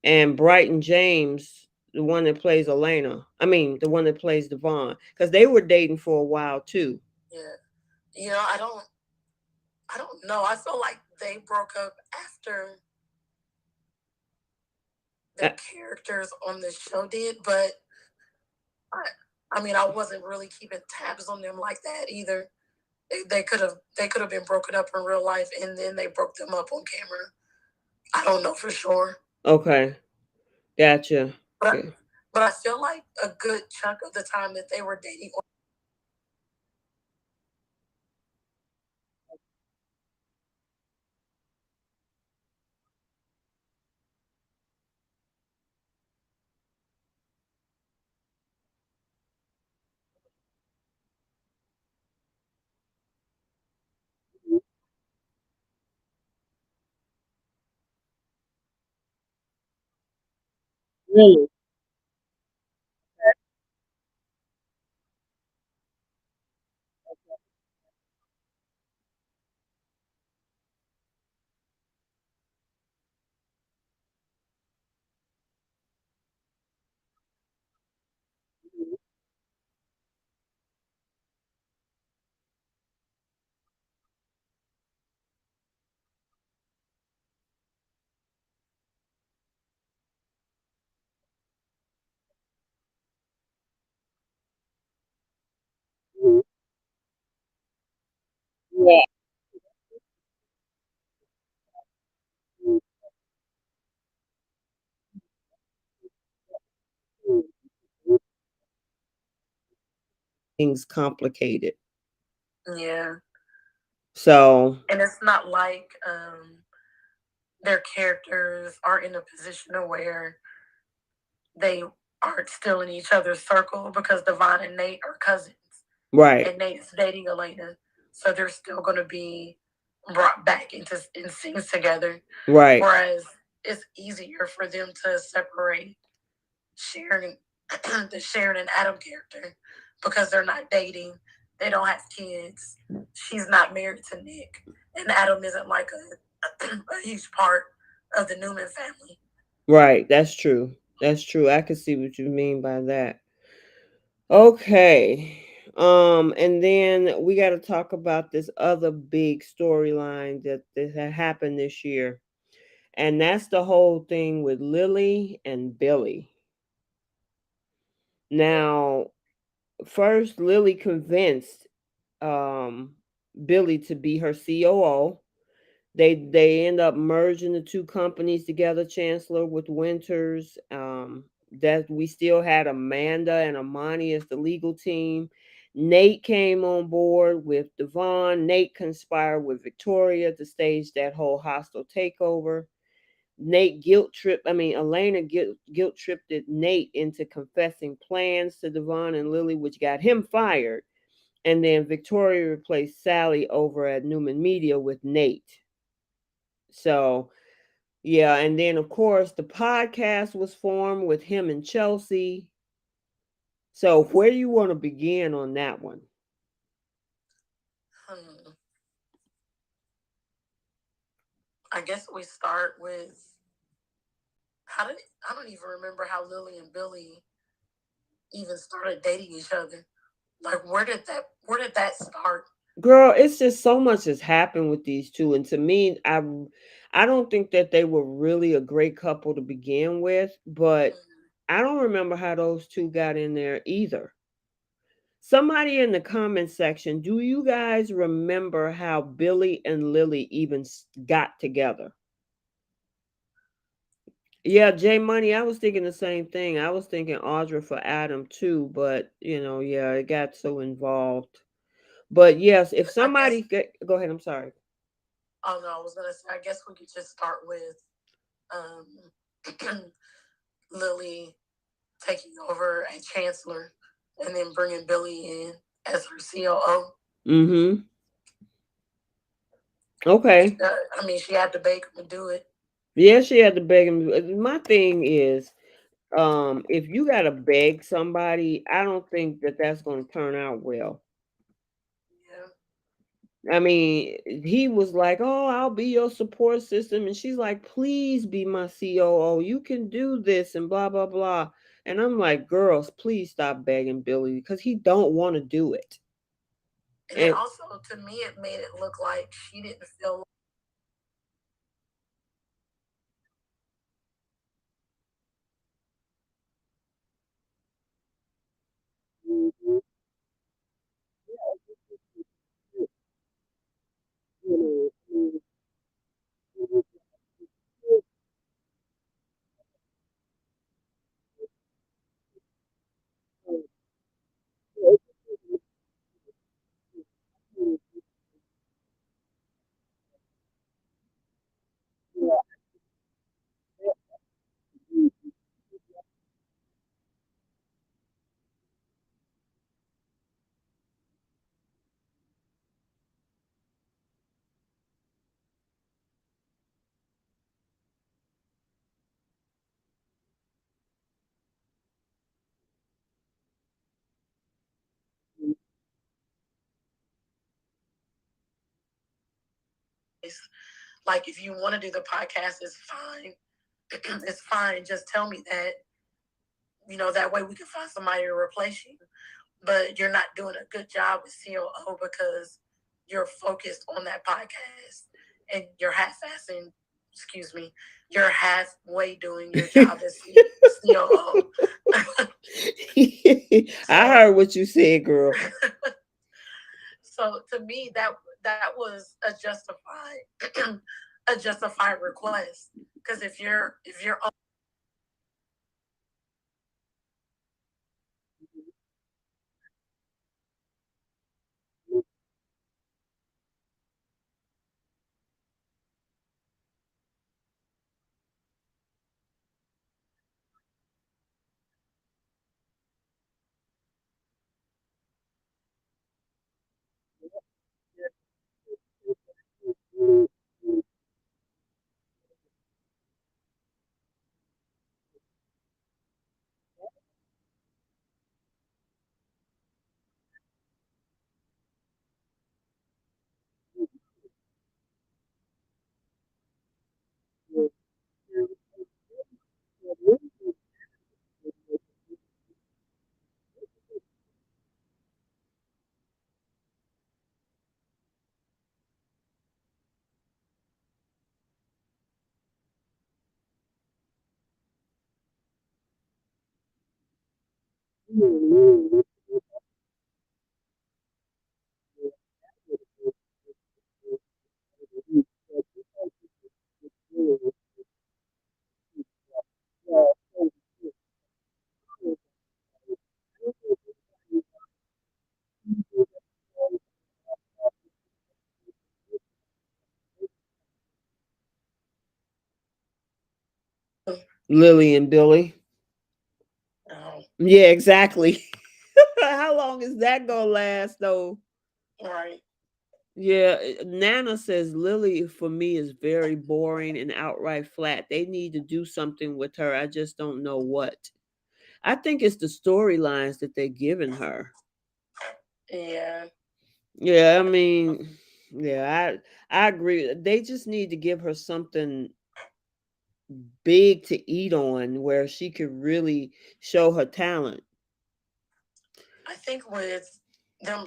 And Brighton James, the one that plays Elena. I mean, the one that plays Devon, because they were dating for a while too. Yeah. You know, I don't know. I feel like they broke up after the Uh, characters on the show did, but I, I mean, I wasn't really keeping tabs on them like that either. They could have been broken up in real life, and then they broke them up on camera. I don't know for sure, okay, gotcha. but Yeah. but I feel like a good chunk of the time that they were dating. Really? things complicated. Yeah. So And it's not like their characters are in a position where they aren't still in each other's circle, because Devon and Nate are cousins. right. And Nate's dating Elena. So they're still going to be brought back in scenes together. Right. Whereas it's easier for them to separate Sharon, the Sharon and Adam character, because they're not dating. They don't have kids. She's not married to Nick. And Adam isn't like a huge part of the Newman family. Right. That's true. That's true. I can see what you mean by that. Okay. And then we got to talk about this other big storyline that happened this year. And that's the whole thing with Lily and Billy. Now, first Lily convinced um Billy to be her COO. They end up merging the two companies together, Chancellor with Winters. That we still had Amanda and Amani as the legal team. Nate came on board with Devon. Nate conspired with Victoria to stage that whole hostile takeover. Nate guilt tripped. I mean, Elena guilt tripped Nate into confessing plans to Devon and Lily, which got him fired. And then Victoria replaced Sally over at Newman Media with Nate. So yeah, and then of course the podcast was formed with him and Chelsea. So where do you want to begin on that one? Hmm. I guess we start with I don't even remember how Lily and Billy even started dating each other. Like where did that start? Girl, it's just so much has happened with these two, and to me, I don't think that they were really a great couple to begin with, but I don't remember how those two got in there either. Somebody in the comment section, do you guys remember how Billy and Lily even got together? Yeah, J Money, I was thinking the same thing. I was thinking Audra for Adam too, but yeah, it got so involved. But yes, if somebody go ahead, I'm sorry. Oh no, I was gonna say. I guess we could just start with um, Lily taking over at Chancellor, and then bringing Billy in as her COO. Mm-hmm. Okay. I mean, she had to beg him to do it. Yeah, she had to beg him. My thing is, if you gotta beg somebody, I don't think that that's gonna turn out well. Yeah. I mean, he was like, "Oh, I'll be your support system," and she's like, "Please be my COO. You can do this," and blah blah blah. And I'm like, "Girls, please stop begging Billy because he don't want to do it." And also, to me, it made it look like she didn't feel. Like, if you want to do the podcast, it's fine. It's fine. Just tell me that. That way we can find somebody to replace you. But you're not doing a good job with COO because you're focused on that podcast and you're half-assing. Excuse me. You're halfway doing your job as COO. I heard what you said, girl. So to me, that that was a justified a justified request. Because if you're Lily and Billy. oh, Yeah, exactly. How long is that gonna last though? right. Yeah, Nana says Lily for me is very boring and outright flat. They need to do something with her. I just don't know what. I think it's the storylines that they're giving her. Yeah. Yeah, I mean, yeah, I agree. They just need to give her something big to eat on where she could really show her talent. I think with them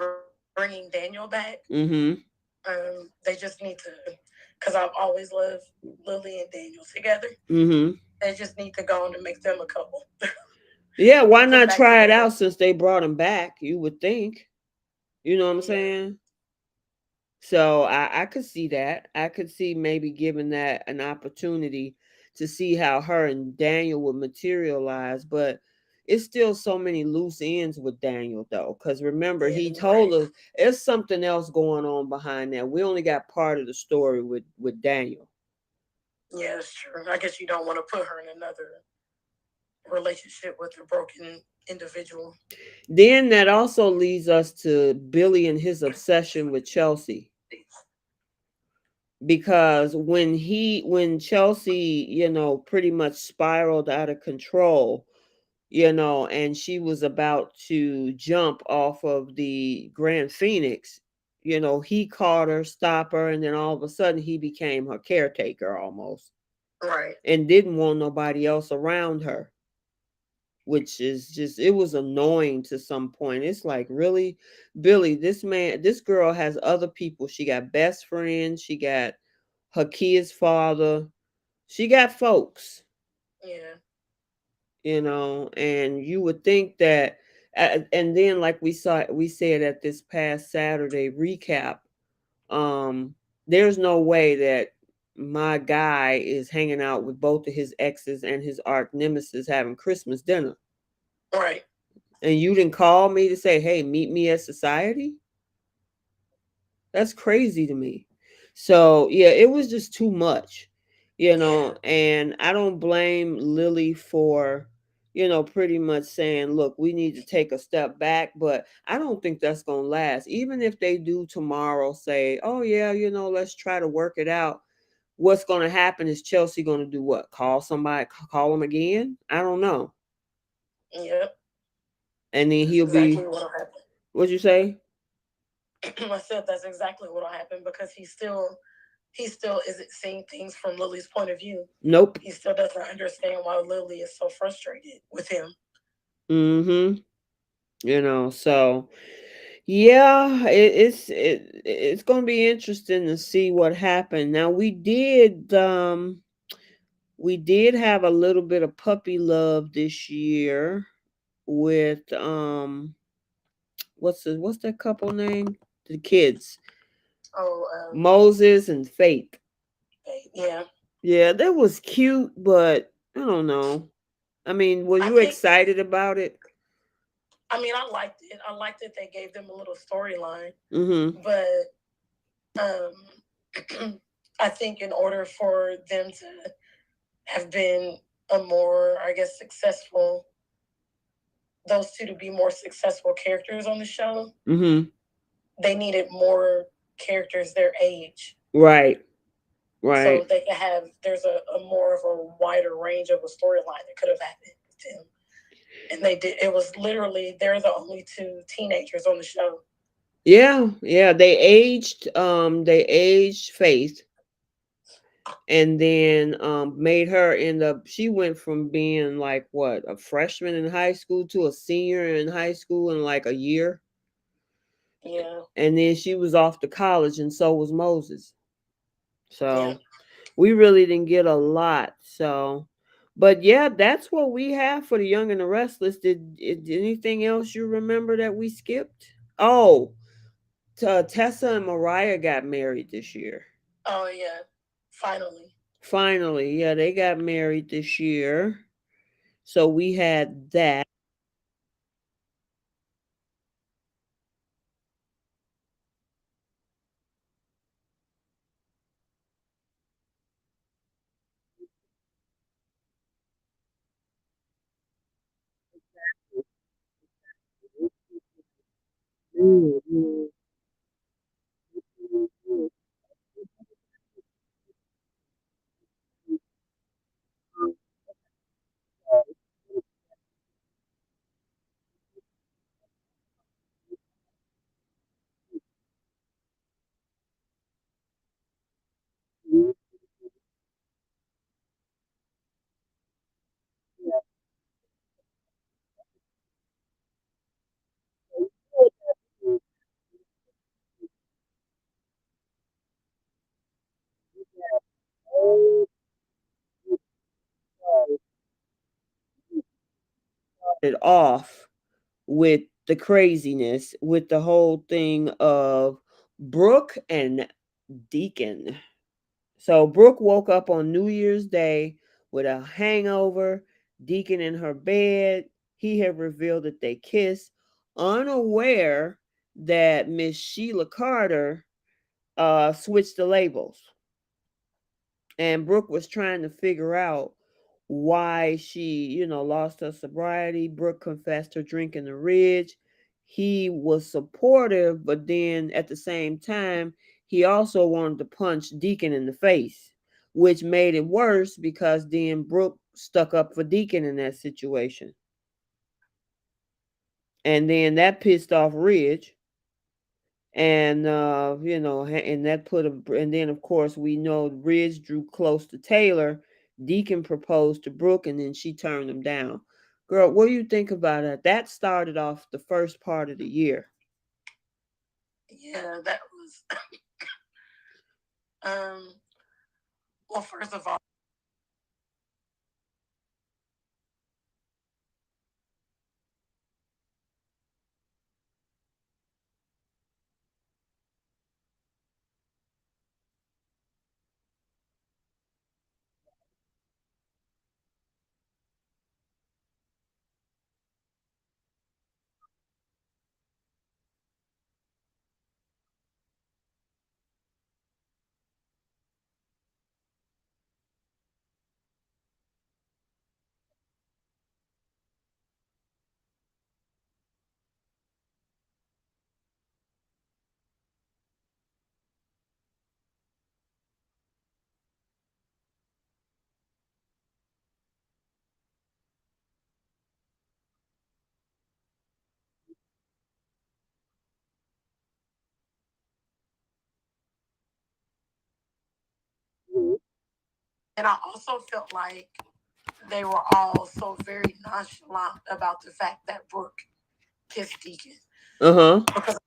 bringing Daniel back, Mm-hmm. they just need to, because I've always loved Lily and Daniel together. Mm-hmm. They just need to go on and make them a couple. Yeah, why Put them not back try it together. out since they brought him back? You would think. You know what I'm Yeah. saying? So I could see that. I could see maybe giving that an opportunity to see how her and Daniel would materialize, but it's still so many loose ends with Daniel though. Because remember, Yeah, he you're told right. us there's something else going on behind that. We only got part of the story with Daniel. Yeah, that's true. I guess you don't want to put her in another relationship with a broken individual. Then that also leads us to Billy and his obsession with Chelsea. Because when Chelsea, pretty much spiraled out of control, and she was about to jump off of the Grand Phoenix, he caught her, stopped her, and then all of a sudden he became her caretaker almost Right. and didn't want nobody else around her, which is just it was annoying to some point. It's like, really, Billy, this girl has other people. She got best friends, she got her kid's father, she got folks, Yeah. and you would think that, and then like we said at this past Saturday recap, um there's no way that my guy is hanging out with both of his exes and his arch nemesis having Christmas dinner, Right. and you didn't call me to say, hey, meet me at society. That's crazy to me. So yeah, it was just too much, Yeah. and I don't blame Lily for, pretty much saying, look, we need to take a step back, but I don't think that's gonna last. Even if they do tomorrow say, oh yeah, let's try to work it out. What's gonna happen is Chelsea gonna do what? Call somebody, call him again? I don't know. Yep. And then That's he'll exactly be, what'll happen. what'd you say? I said that's exactly what'll happen because he still isn't seeing things from Lily's point of view. Nope. He still doesn't understand why Lily is so frustrated with him. Mm-hmm. So yeah, it's gonna be interesting to see what happened. Now we did have a little bit of puppy love this year with what's that couple name? The kids. Oh, Moses and Faith. yeah. Yeah, that was cute, but I don't know. I mean, were I you think. excited about it? I mean, I liked it. I liked that they gave them a little storyline, Mm-hmm. but I think in order for them to have been a more, I guess, successful, those two to be more successful characters on the show, Mm-hmm. they needed more characters their age. Right. So Right. they could have, there's a more of a wider range of a storyline that could have happened with them. And they did, it was literally, they're the only two teenagers on the show. Yeah, yeah. They aged Faith, and then made her end up, she went from being like what, a freshman in high school to a senior in high school in like a year. Yeah. And then she was off to college, and so was Moses. Yeah. So we really didn't get a lot. So, but yeah, that's what we have for the Young and the Restless. Did anything else you remember that we skipped? Oh, Tessa and Mariah got married this year. Oh, yeah. Finally. Finally, yeah, they got married this year. So we had that. It off with the craziness with the whole thing of Brooke and Deacon. So Brooke woke up on New Year's Day with a hangover, Deacon in her bed. He had revealed that they kissed, unaware that Miss Sheila Carter switched the labels. And Brooke was trying to figure out why she, lost her sobriety. Brooke confessed her drinking the Ridge. He was supportive, but then at the same time, he also wanted to punch Deacon in the face, which made it worse because then Brooke stuck up for Deacon in that situation. And then that pissed off Ridge. And and that put a, and then of course we know Ridge drew close to Taylor. Deacon proposed to Brooke, and then she turned him down. Girl, what do you think about that? That started off the first part of the year. Yeah, that was um well, first of all, and I also felt like they were all so very nonchalant about the fact that Brooke kissed Deacon. Uh-huh. Because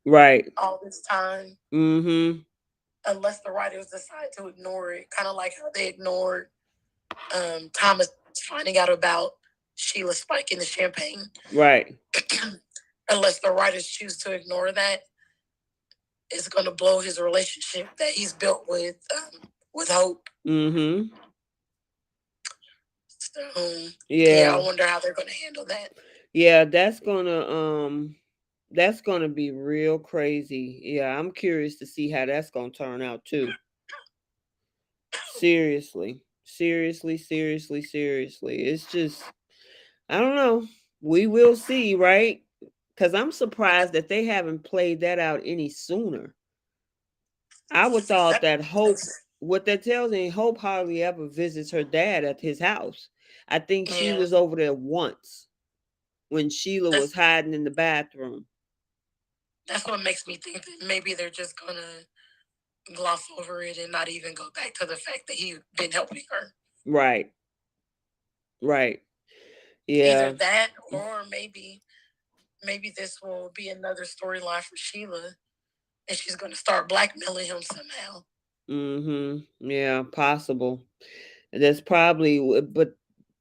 Right. all this time, Mm-hmm. unless the writers decide to ignore it, kind of like how they ignored Thomas finding out about Sheila spiking the champagne. Right. Unless the writers choose to ignore that, it's going to blow his relationship that he's built with Hope. Mm-hmm. So yeah, I Yeah. wonder how they're going to handle that. Yeah, that's gonna be real crazy. Yeah, I'm curious to see how that's gonna turn out too. Seriously. Seriously, seriously, seriously. It's just I don't know. We will see, right? Because I'm surprised that they haven't played that out any sooner. I would thought that Hope, what that tells me, Hope hardly ever visits her dad at his house. I think she Yeah, was over there once when Sheila was that's hiding in the bathroom. that's what makes me think that maybe they're just gonna gloss over it and not even go back to the fact that he's been helping her. Right, right. Either Yeah. that, or maybe this will be another storyline for Sheila, and she's going to start blackmailing him somehow. Mm-hmm. Yeah, possible. That's probably, but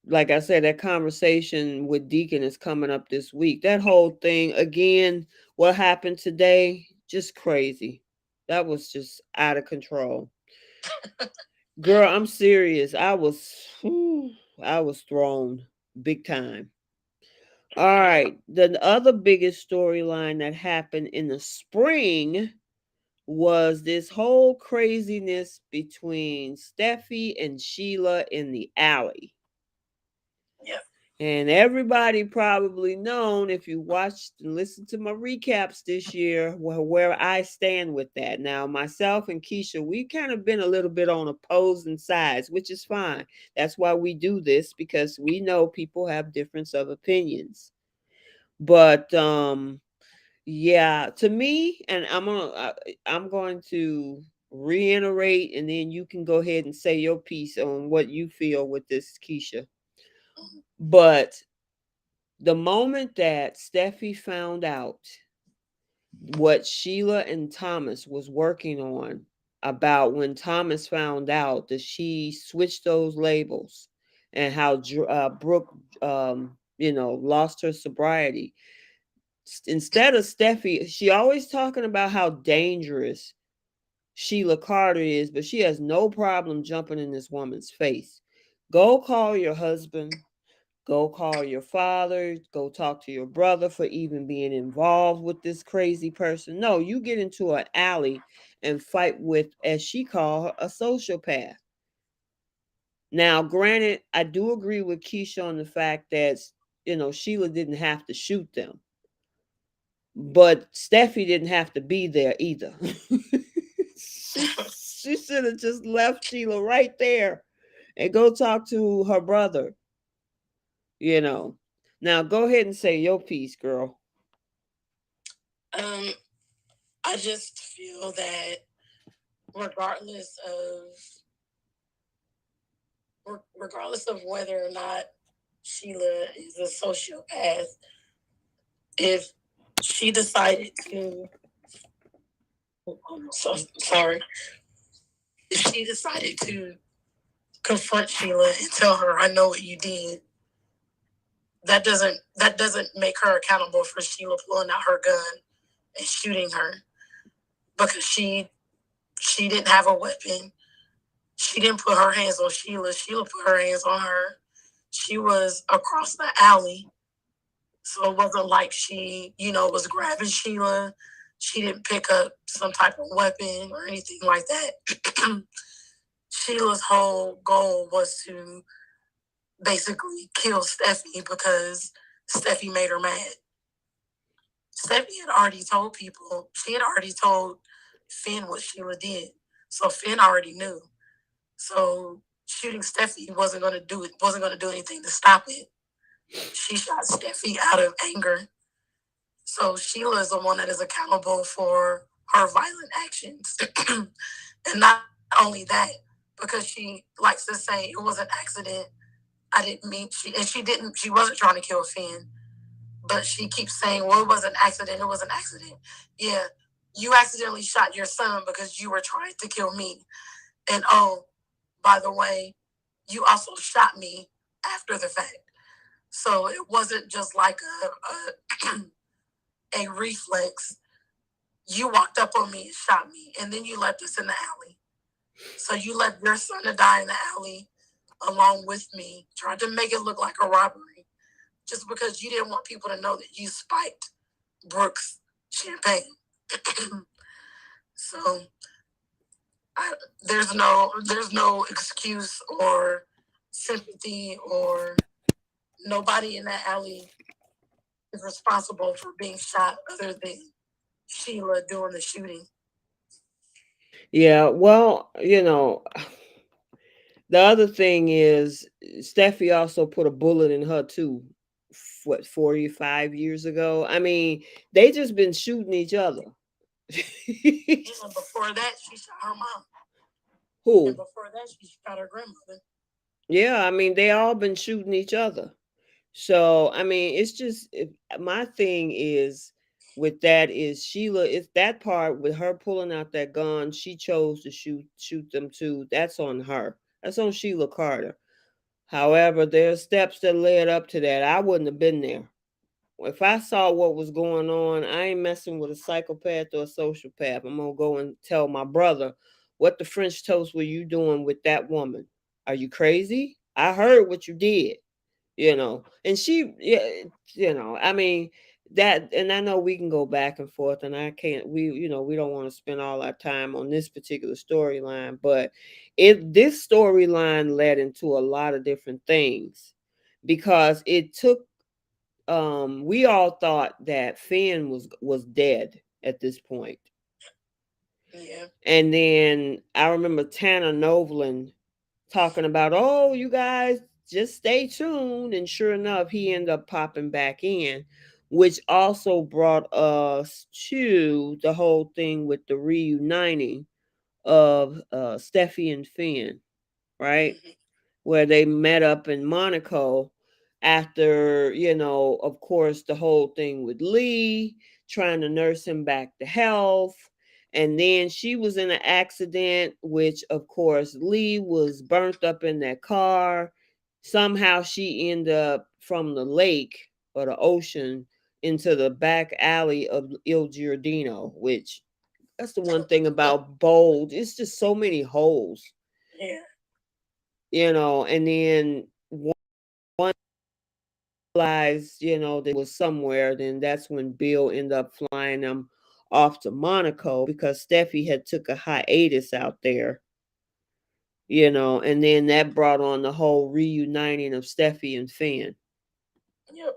like I said, that conversation with Deacon is coming up this week. That whole thing, again, what happened today, just crazy. That was just out of control. Girl, I'm serious. I was thrown big time. All right. The other biggest storyline that happened in the spring was this whole craziness between Steffi and Sheila in the alley. Yeah. And everybody probably known if you watched and listened to my recaps this year where I stand with that. Now, myself and Keisha, we kind of been a little bit on opposing sides, which is fine. That's why we do this because we know people have difference of opinions. But yeah, to me, and I'm going to reiterate, and then you can go ahead and say your piece on what you feel with this, Keisha. But the moment that Steffi found out what Sheila and Thomas was working on about when Thomas found out that she switched those labels and how Brooke, lost her sobriety. Instead of Steffi, she always talking about how dangerous Sheila Carter is, but she has no problem jumping in this woman's face. Go call your husband. Go call your father. Go talk to your brother for even being involved with this crazy person. No, you get into an alley and fight with, as she called, a sociopath. Now, granted, I do agree with Keisha on the fact that, Sheila didn't have to shoot them, but Steffi didn't have to be there either. she should have just left Sheila right there and go talk to her brother, you know. Now go ahead and say your piece, girl. Um, I just feel that regardless of regardless of whether or not Sheila is a sociopath, if she decided to, I'm so sorry, if she decided to confront Sheila and tell her, "I know what you did," that doesn't make her accountable for Sheila pulling out her gun and shooting her, because she didn't have a weapon. She didn't put her hands on Sheila. Sheila put her hands on her. She was across the alley. So it wasn't like she, was grabbing Sheila. She didn't pick up some type of weapon or anything like that. Sheila's whole goal was to basically kill Steffi because Steffi made her mad. Steffi had already told people, she had already told Finn what Sheila did. So Finn already knew. So shooting Steffi wasn't gonna do anything to stop it. She shot Steffi out of anger. So Sheila is the one that is accountable for her violent actions. And not only that, because she likes to say it was an accident. I didn't mean she wasn't trying to kill Finn, But she keeps saying, well, it was an accident. It was an accident. Yeah, you accidentally shot your son because you were trying to kill me. And oh, by the way, you also shot me after the fact. So it wasn't just like a reflex. You walked up on me and shot me, and then you left us in the alley. So you left your son to die in the alley along with me, tried to make it look like a robbery, just because you didn't want people to know that you spiked Brooke's champagne. So there's no excuse or sympathy, or nobody in that alley is responsible for being shot other than Sheila doing the shooting. Yeah, well, the other thing is Steffi also put a bullet in her too. What, 45 years ago? I mean, they just been shooting each other. And before that, she shot her mom. Who? And before that, she shot her grandmother. Yeah, I mean, they all been shooting each other. So, I mean, it's just my thing is with that is Sheila. It's that part with her pulling out that gun. She chose to shoot them too. That's on her. That's on Sheila Carter. However, there's steps that led up to that. I wouldn't have been there. If I saw what was going on, I ain't messing with a psychopath or a sociopath. I'm gonna go and tell my brother, what the French toast were you doing with that woman? Are you crazy? I heard what you did, And she, yeah, I mean, that, and I know we can go back and forth, and I can't, we don't want to spend all our time on this particular storyline, but this storyline led into a lot of different things because it took we all thought that Finn was dead at this point. Yeah. And then I remember Tanner Novlin talking about, oh, you guys just stay tuned. And sure enough, he ended up popping back in, which also brought us to the whole thing with the reuniting of Steffi and Finn, right? Mm-hmm. Where they met up in Monaco after, of course, the whole thing with Lee trying to nurse him back to health. And then she was in an accident, which, of course, Lee was burnt up in that car. Somehow she ended up from the lake or the ocean into the back alley of Il Giardino, which that's the one thing about Bold. It's just so many holes. Yeah. And then one realized, that was somewhere, then that's when Bill ended up flying them off to Monaco because Steffi had took a hiatus out there, and then that brought on the whole reuniting of Steffi and Finn. Yep.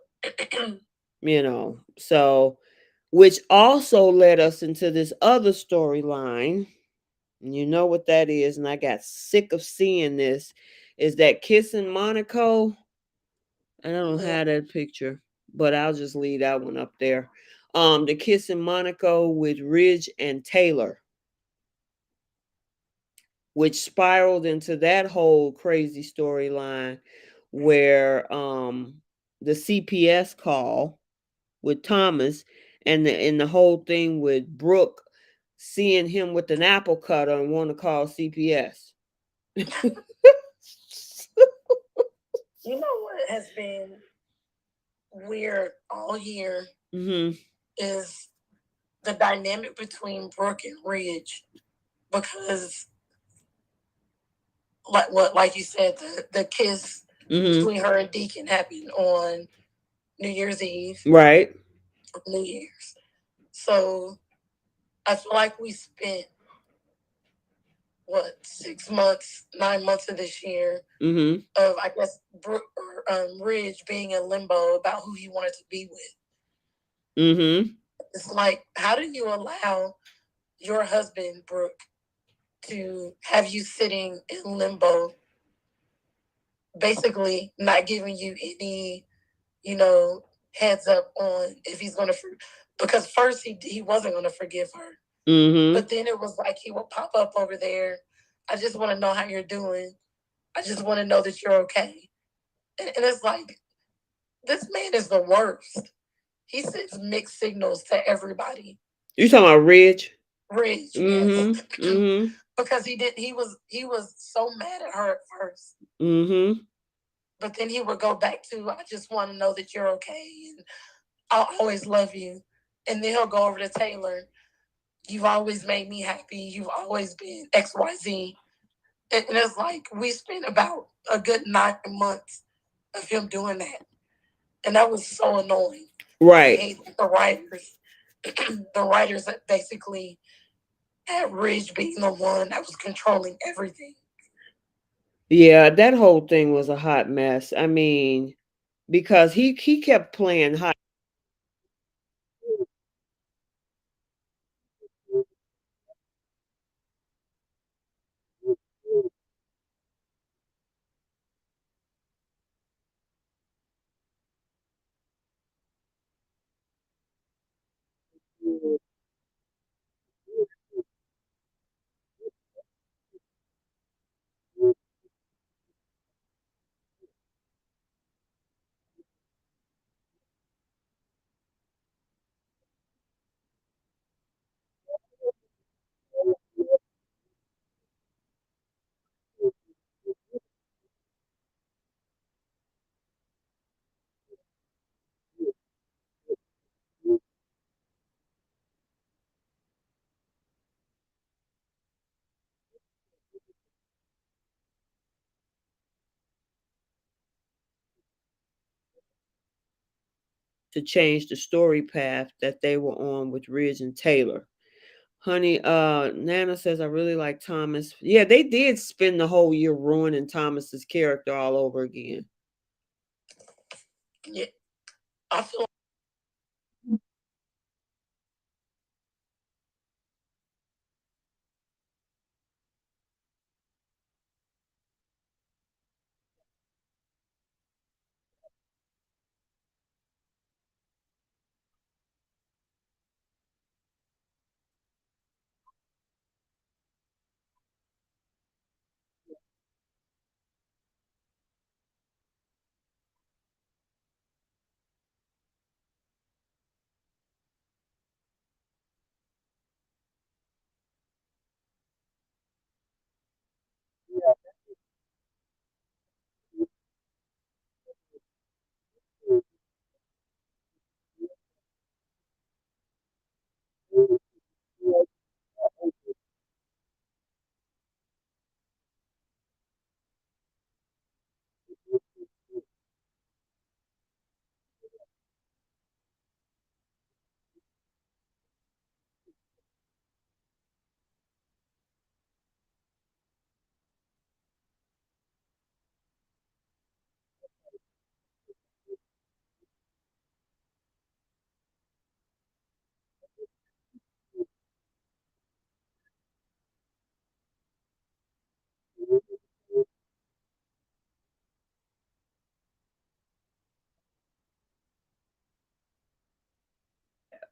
So, which also led us into this other storyline. You know what that is, and I got sick of seeing this, is that kiss in Monaco. I don't have that picture, but I'll just leave that one up there. The kiss in Monaco with Ridge and Taylor, which spiraled into that whole crazy storyline where the CPS call with Thomas and the whole thing with Brooke seeing him with an apple cutter and want to call CPS. You know what has been weird all year is the dynamic between Brooke and Ridge, because like you said, the kiss between her and Deacon happened on New Year's Eve. Right. New Year's. So I feel like we spent 6 months, 9 months of this year of, I guess, Brooke or Ridge being in limbo about who he wanted to be with. It's like, how do you allow your husband, Brooke, to have you sitting in limbo, basically not giving you any, heads up on if he's going to, because first he wasn't going to forgive her. But then it was like he will pop up over there. I just want to know how you're doing. I just want to know that you're okay. And it's like, this man is the worst. he sends mixed signals to everybody. You talking about Ridge? Ridge, Mm-hmm. yes. Mm-hmm. Because he was so mad at her at first. Mm-hmm. But then he would go back to, I just want to know that you're okay and I'll always love you. And then he'll go over to Taylor. You've always made me happy. You've always been XYZ. And it's like we spent about a good 9 months of him doing that. And that was so annoying. Right. I hate the writers. The writers that basically had Ridge being the one that was controlling everything. Yeah, that whole thing was a hot mess. I mean, because he kept playing hot. To change the story path that they were on with Ridge and Taylor. Honey, Nana says I really like Thomas. Yeah, they did spend the whole year ruining Thomas's character all over again. Yeah, I feel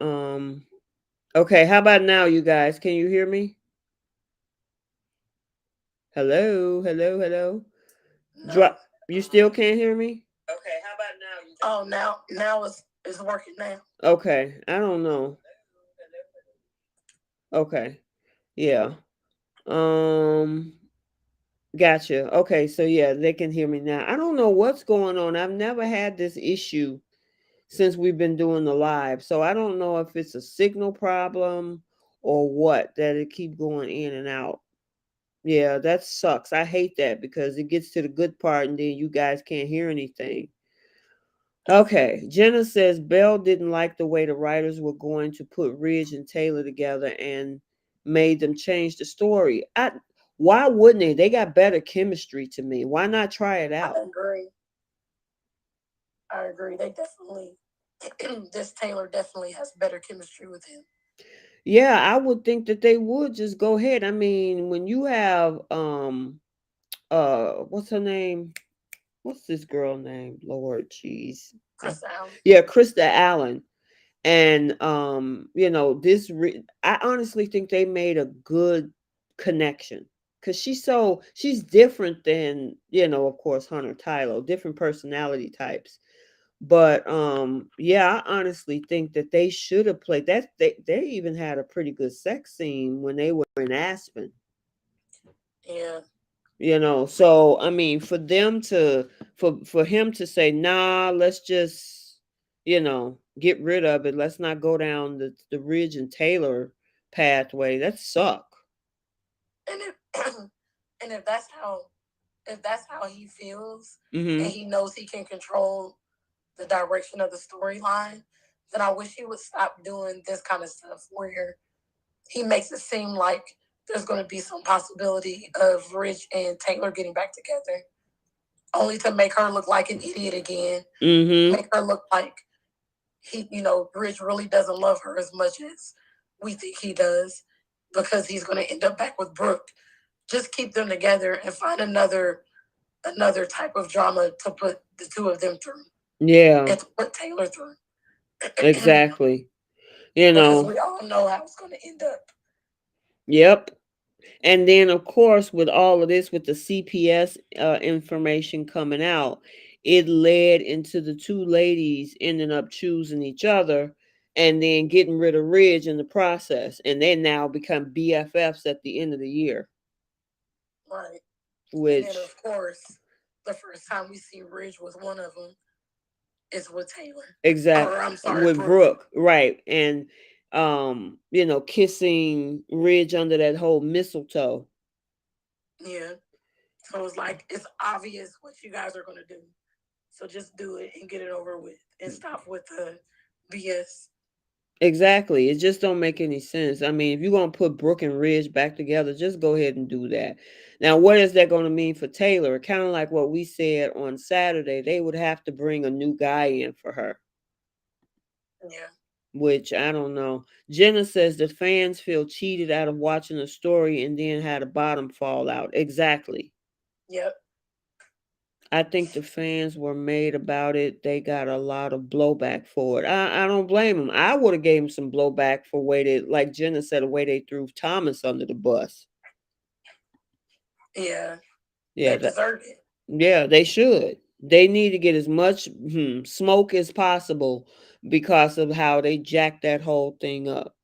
Um okay, how about now you guys? Can you hear me? Hello, hello, hello. no. Drop you still can't hear me? Okay, how about now? Oh, now it's working now. Okay, I don't know. Okay. Yeah. Um Gotcha. Okay, so yeah, they can hear me now. I don't know what's going on. I've never had this issue since we've been doing the live. So I don't know if it's a signal problem or what that it keep going in and out. Yeah, that sucks. I hate that because it gets to the good part and then you guys can't hear anything. Okay, Jenna says Bell didn't like the way the writers were going to put Ridge and Taylor together and made them change the story. Why wouldn't they? They got better chemistry to me. Why not try it out? I agree. I agree. They definitely, this Taylor definitely has better chemistry with him. Yeah, I would think that they would just go ahead. I mean, when you have what's her name? What's this girl name? Lord jeez. Chris Allen. Yeah, Krista Allen. And I honestly think they made a good connection because she's different than, of course, Hunter Tylo, different personality types. But yeah, I honestly think that they should have played that. They even had a pretty good sex scene when they were in Aspen. Yeah. So I mean, for them to for him to say, nah, let's just get rid of it. Let's not go down the Ridge and Taylor pathway. That suck. And if and if that's how he feels, and Mm-hmm. he knows he can control the direction of the storyline, then I wish he would stop doing this kind of stuff where he makes it seem like there's going to be some possibility of Rich and Taylor getting back together, only to make her look like an idiot again. Mm-hmm. Make her look like Rich really doesn't love her as much as we think he does, because he's going to end up back with Brooke. Just keep them together and find another type of drama to put the two of them through, Yeah, and to put Taylor through. exactly. You Because know, we all know how it's going to end up. yep. And then, of course, with all of this, with the CPS information coming out, it led into the two ladies ending up choosing each other and then getting rid of Ridge in the process. And they now become BFFs at the end of the year, Right. And then, which, of course, the first time we see Ridge with one of them is with Taylor. exact, Or, I'm sorry, with Brooke. Brooke, right. And, kissing Ridge under that whole mistletoe. Yeah. So it's like, it's obvious what you guys are going to do. So just do it and get it over with and stop with the BS. Exactly. It just don't make any sense. I mean, if you're gonna put Brooke and Ridge back together, just go ahead and do that. Now, what is that gonna mean for Taylor? Kind of like what we said on Saturday, they would have to bring a new guy in for her, Yeah. which I don't know. Jenna says the fans feel cheated out of watching a story and then had a bottom fall out. Exactly. Yep. I think the fans were made about it. They got a lot of blowback for it. I don't blame them. I would have gave them some blowback for way they, like Jenna said, the way they threw Thomas under the bus. Yeah. Yeah, They deserve it. yeah, they should. They need to get as much smoke as possible because of how they jacked that whole thing up.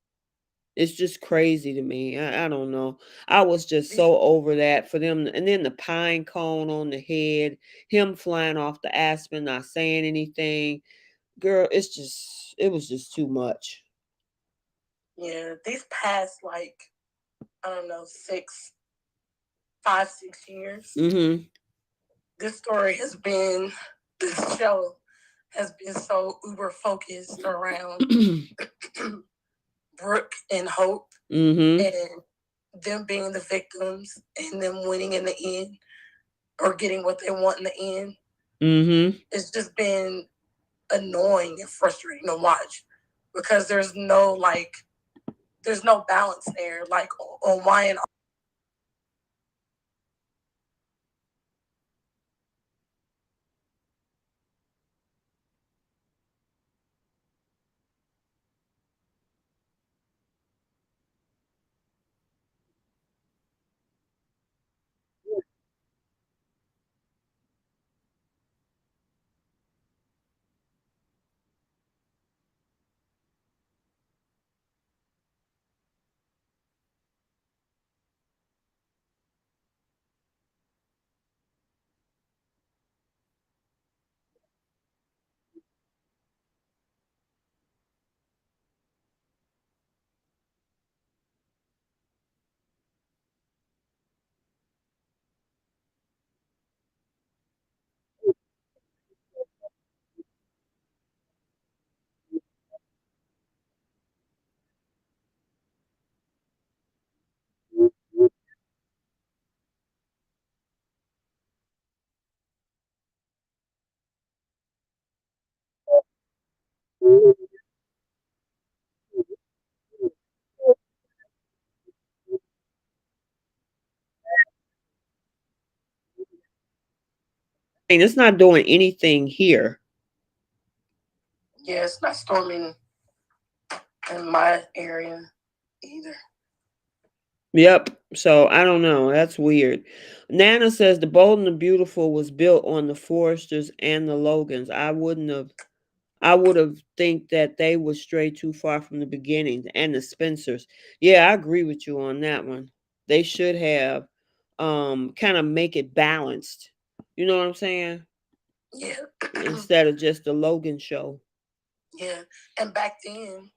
It's just crazy to me. I don't know. I was just These, so over that for them. And then the pine cone on the head, him flying off the aspen, not saying anything. Girl, it was just too much. yeah, these past, like, I don't know, 5, 6 years, Mm-hmm. this story has been, this show has been so uber focused around Brooke and Hope, Mm-hmm. and them being the victims and them winning in the end, or getting what they want in the end. Mm-hmm. It's just been annoying and frustrating to watch, because there's no balance there, like on why and I mean, it's not doing anything here. yeah, it's not storming in my area either. Yep. So I don't know. That's weird. Nana says the Bold and the Beautiful was built on the Forresters and the Logans. I would have think that they would stray too far from the beginning, and the Spencers. Yeah, I agree with you on that one. They should have kind of make it balanced. You know what I'm saying? Yeah. Instead of just the Logan show. Yeah. And back then,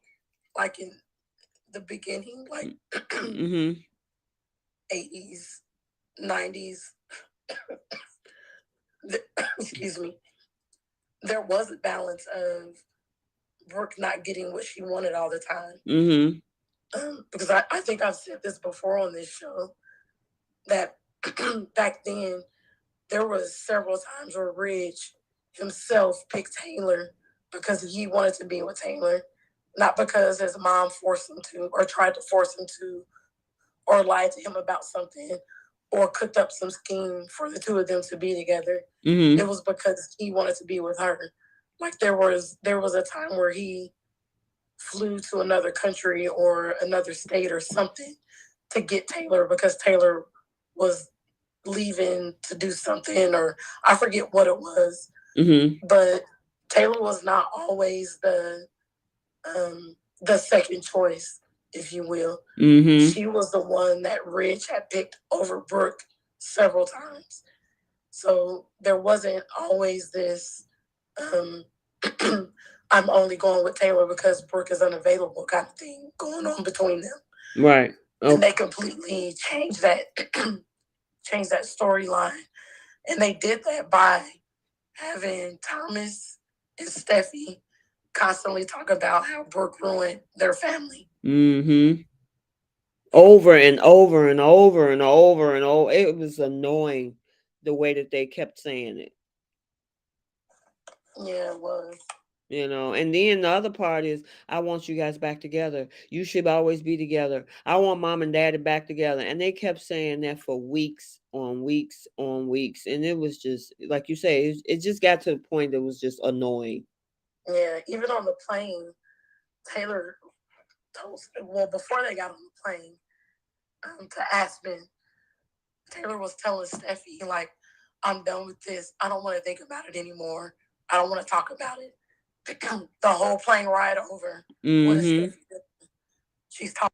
like in the beginning, like Mm-hmm. 80s, 90s, excuse me, there was a balance of Brooke not getting what she wanted all the time. Mm-hmm. Because I think I've said this before on this show that back then there was several times where Ridge himself picked Taylor because he wanted to be with Taylor, not because his mom forced him to or tried to force him to or lied to him about something or cooked up some scheme for the two of them to be together. Mm-hmm. It was because he wanted to be with her. Like there was a time where he flew to another country or another state or something to get Taylor because Taylor was leaving to do something or I forget what it was. Mm-hmm. But Taylor was not always the second choice, if you will. Mm-hmm. She was the one that Ridge had picked over Brooke several times. So there wasn't always this um, I'm only going with Taylor because Brooke is unavailable kind of thing going on between them. Right. Okay. And they completely changed that changed that storyline. And they did that by having Thomas and Steffi constantly talk about how Brooke ruined their family. Mm-hmm. Over and over and over and over and over. It was annoying the way that they kept saying it. Yeah, it was. And then the other part is, I want you guys back together. You should always be together. I want mom and daddy back together. And they kept saying that for weeks on weeks on weeks. And it was just, like you say, it just got to the point that was just annoying. Yeah, even on the plane, Taylor told, well, before they got on the plane to Aspen, Taylor was telling Steffi, like, I'm done with this. I don't want to think about it anymore. I don't want to talk about it. The whole plane ride over. What is Mm-hmm. Steffi doing? She's talking.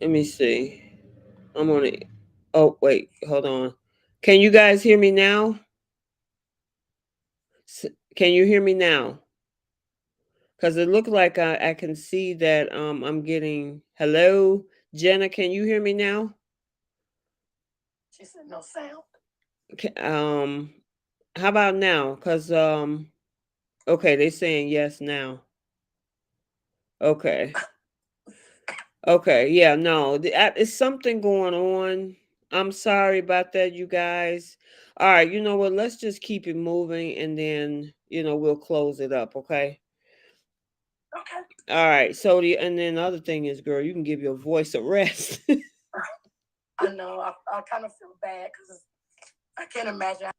Let me see. I'm on it. Oh, wait. Hold on. Can you guys hear me now? Can you hear me now? Because it looked like I can see that I'm getting hello. Jenna, can you hear me now? She said no sound. How about now? Because okay, they're saying yes now. Okay. Okay, yeah, no, it's something going on. I'm sorry about that, you guys. All right, you know what? Let's just keep it moving, and then we'll close it up. Okay. Okay. All right. So and then the other thing is, girl, you can give your voice a rest. I know. I kind of feel bad because I can't imagine.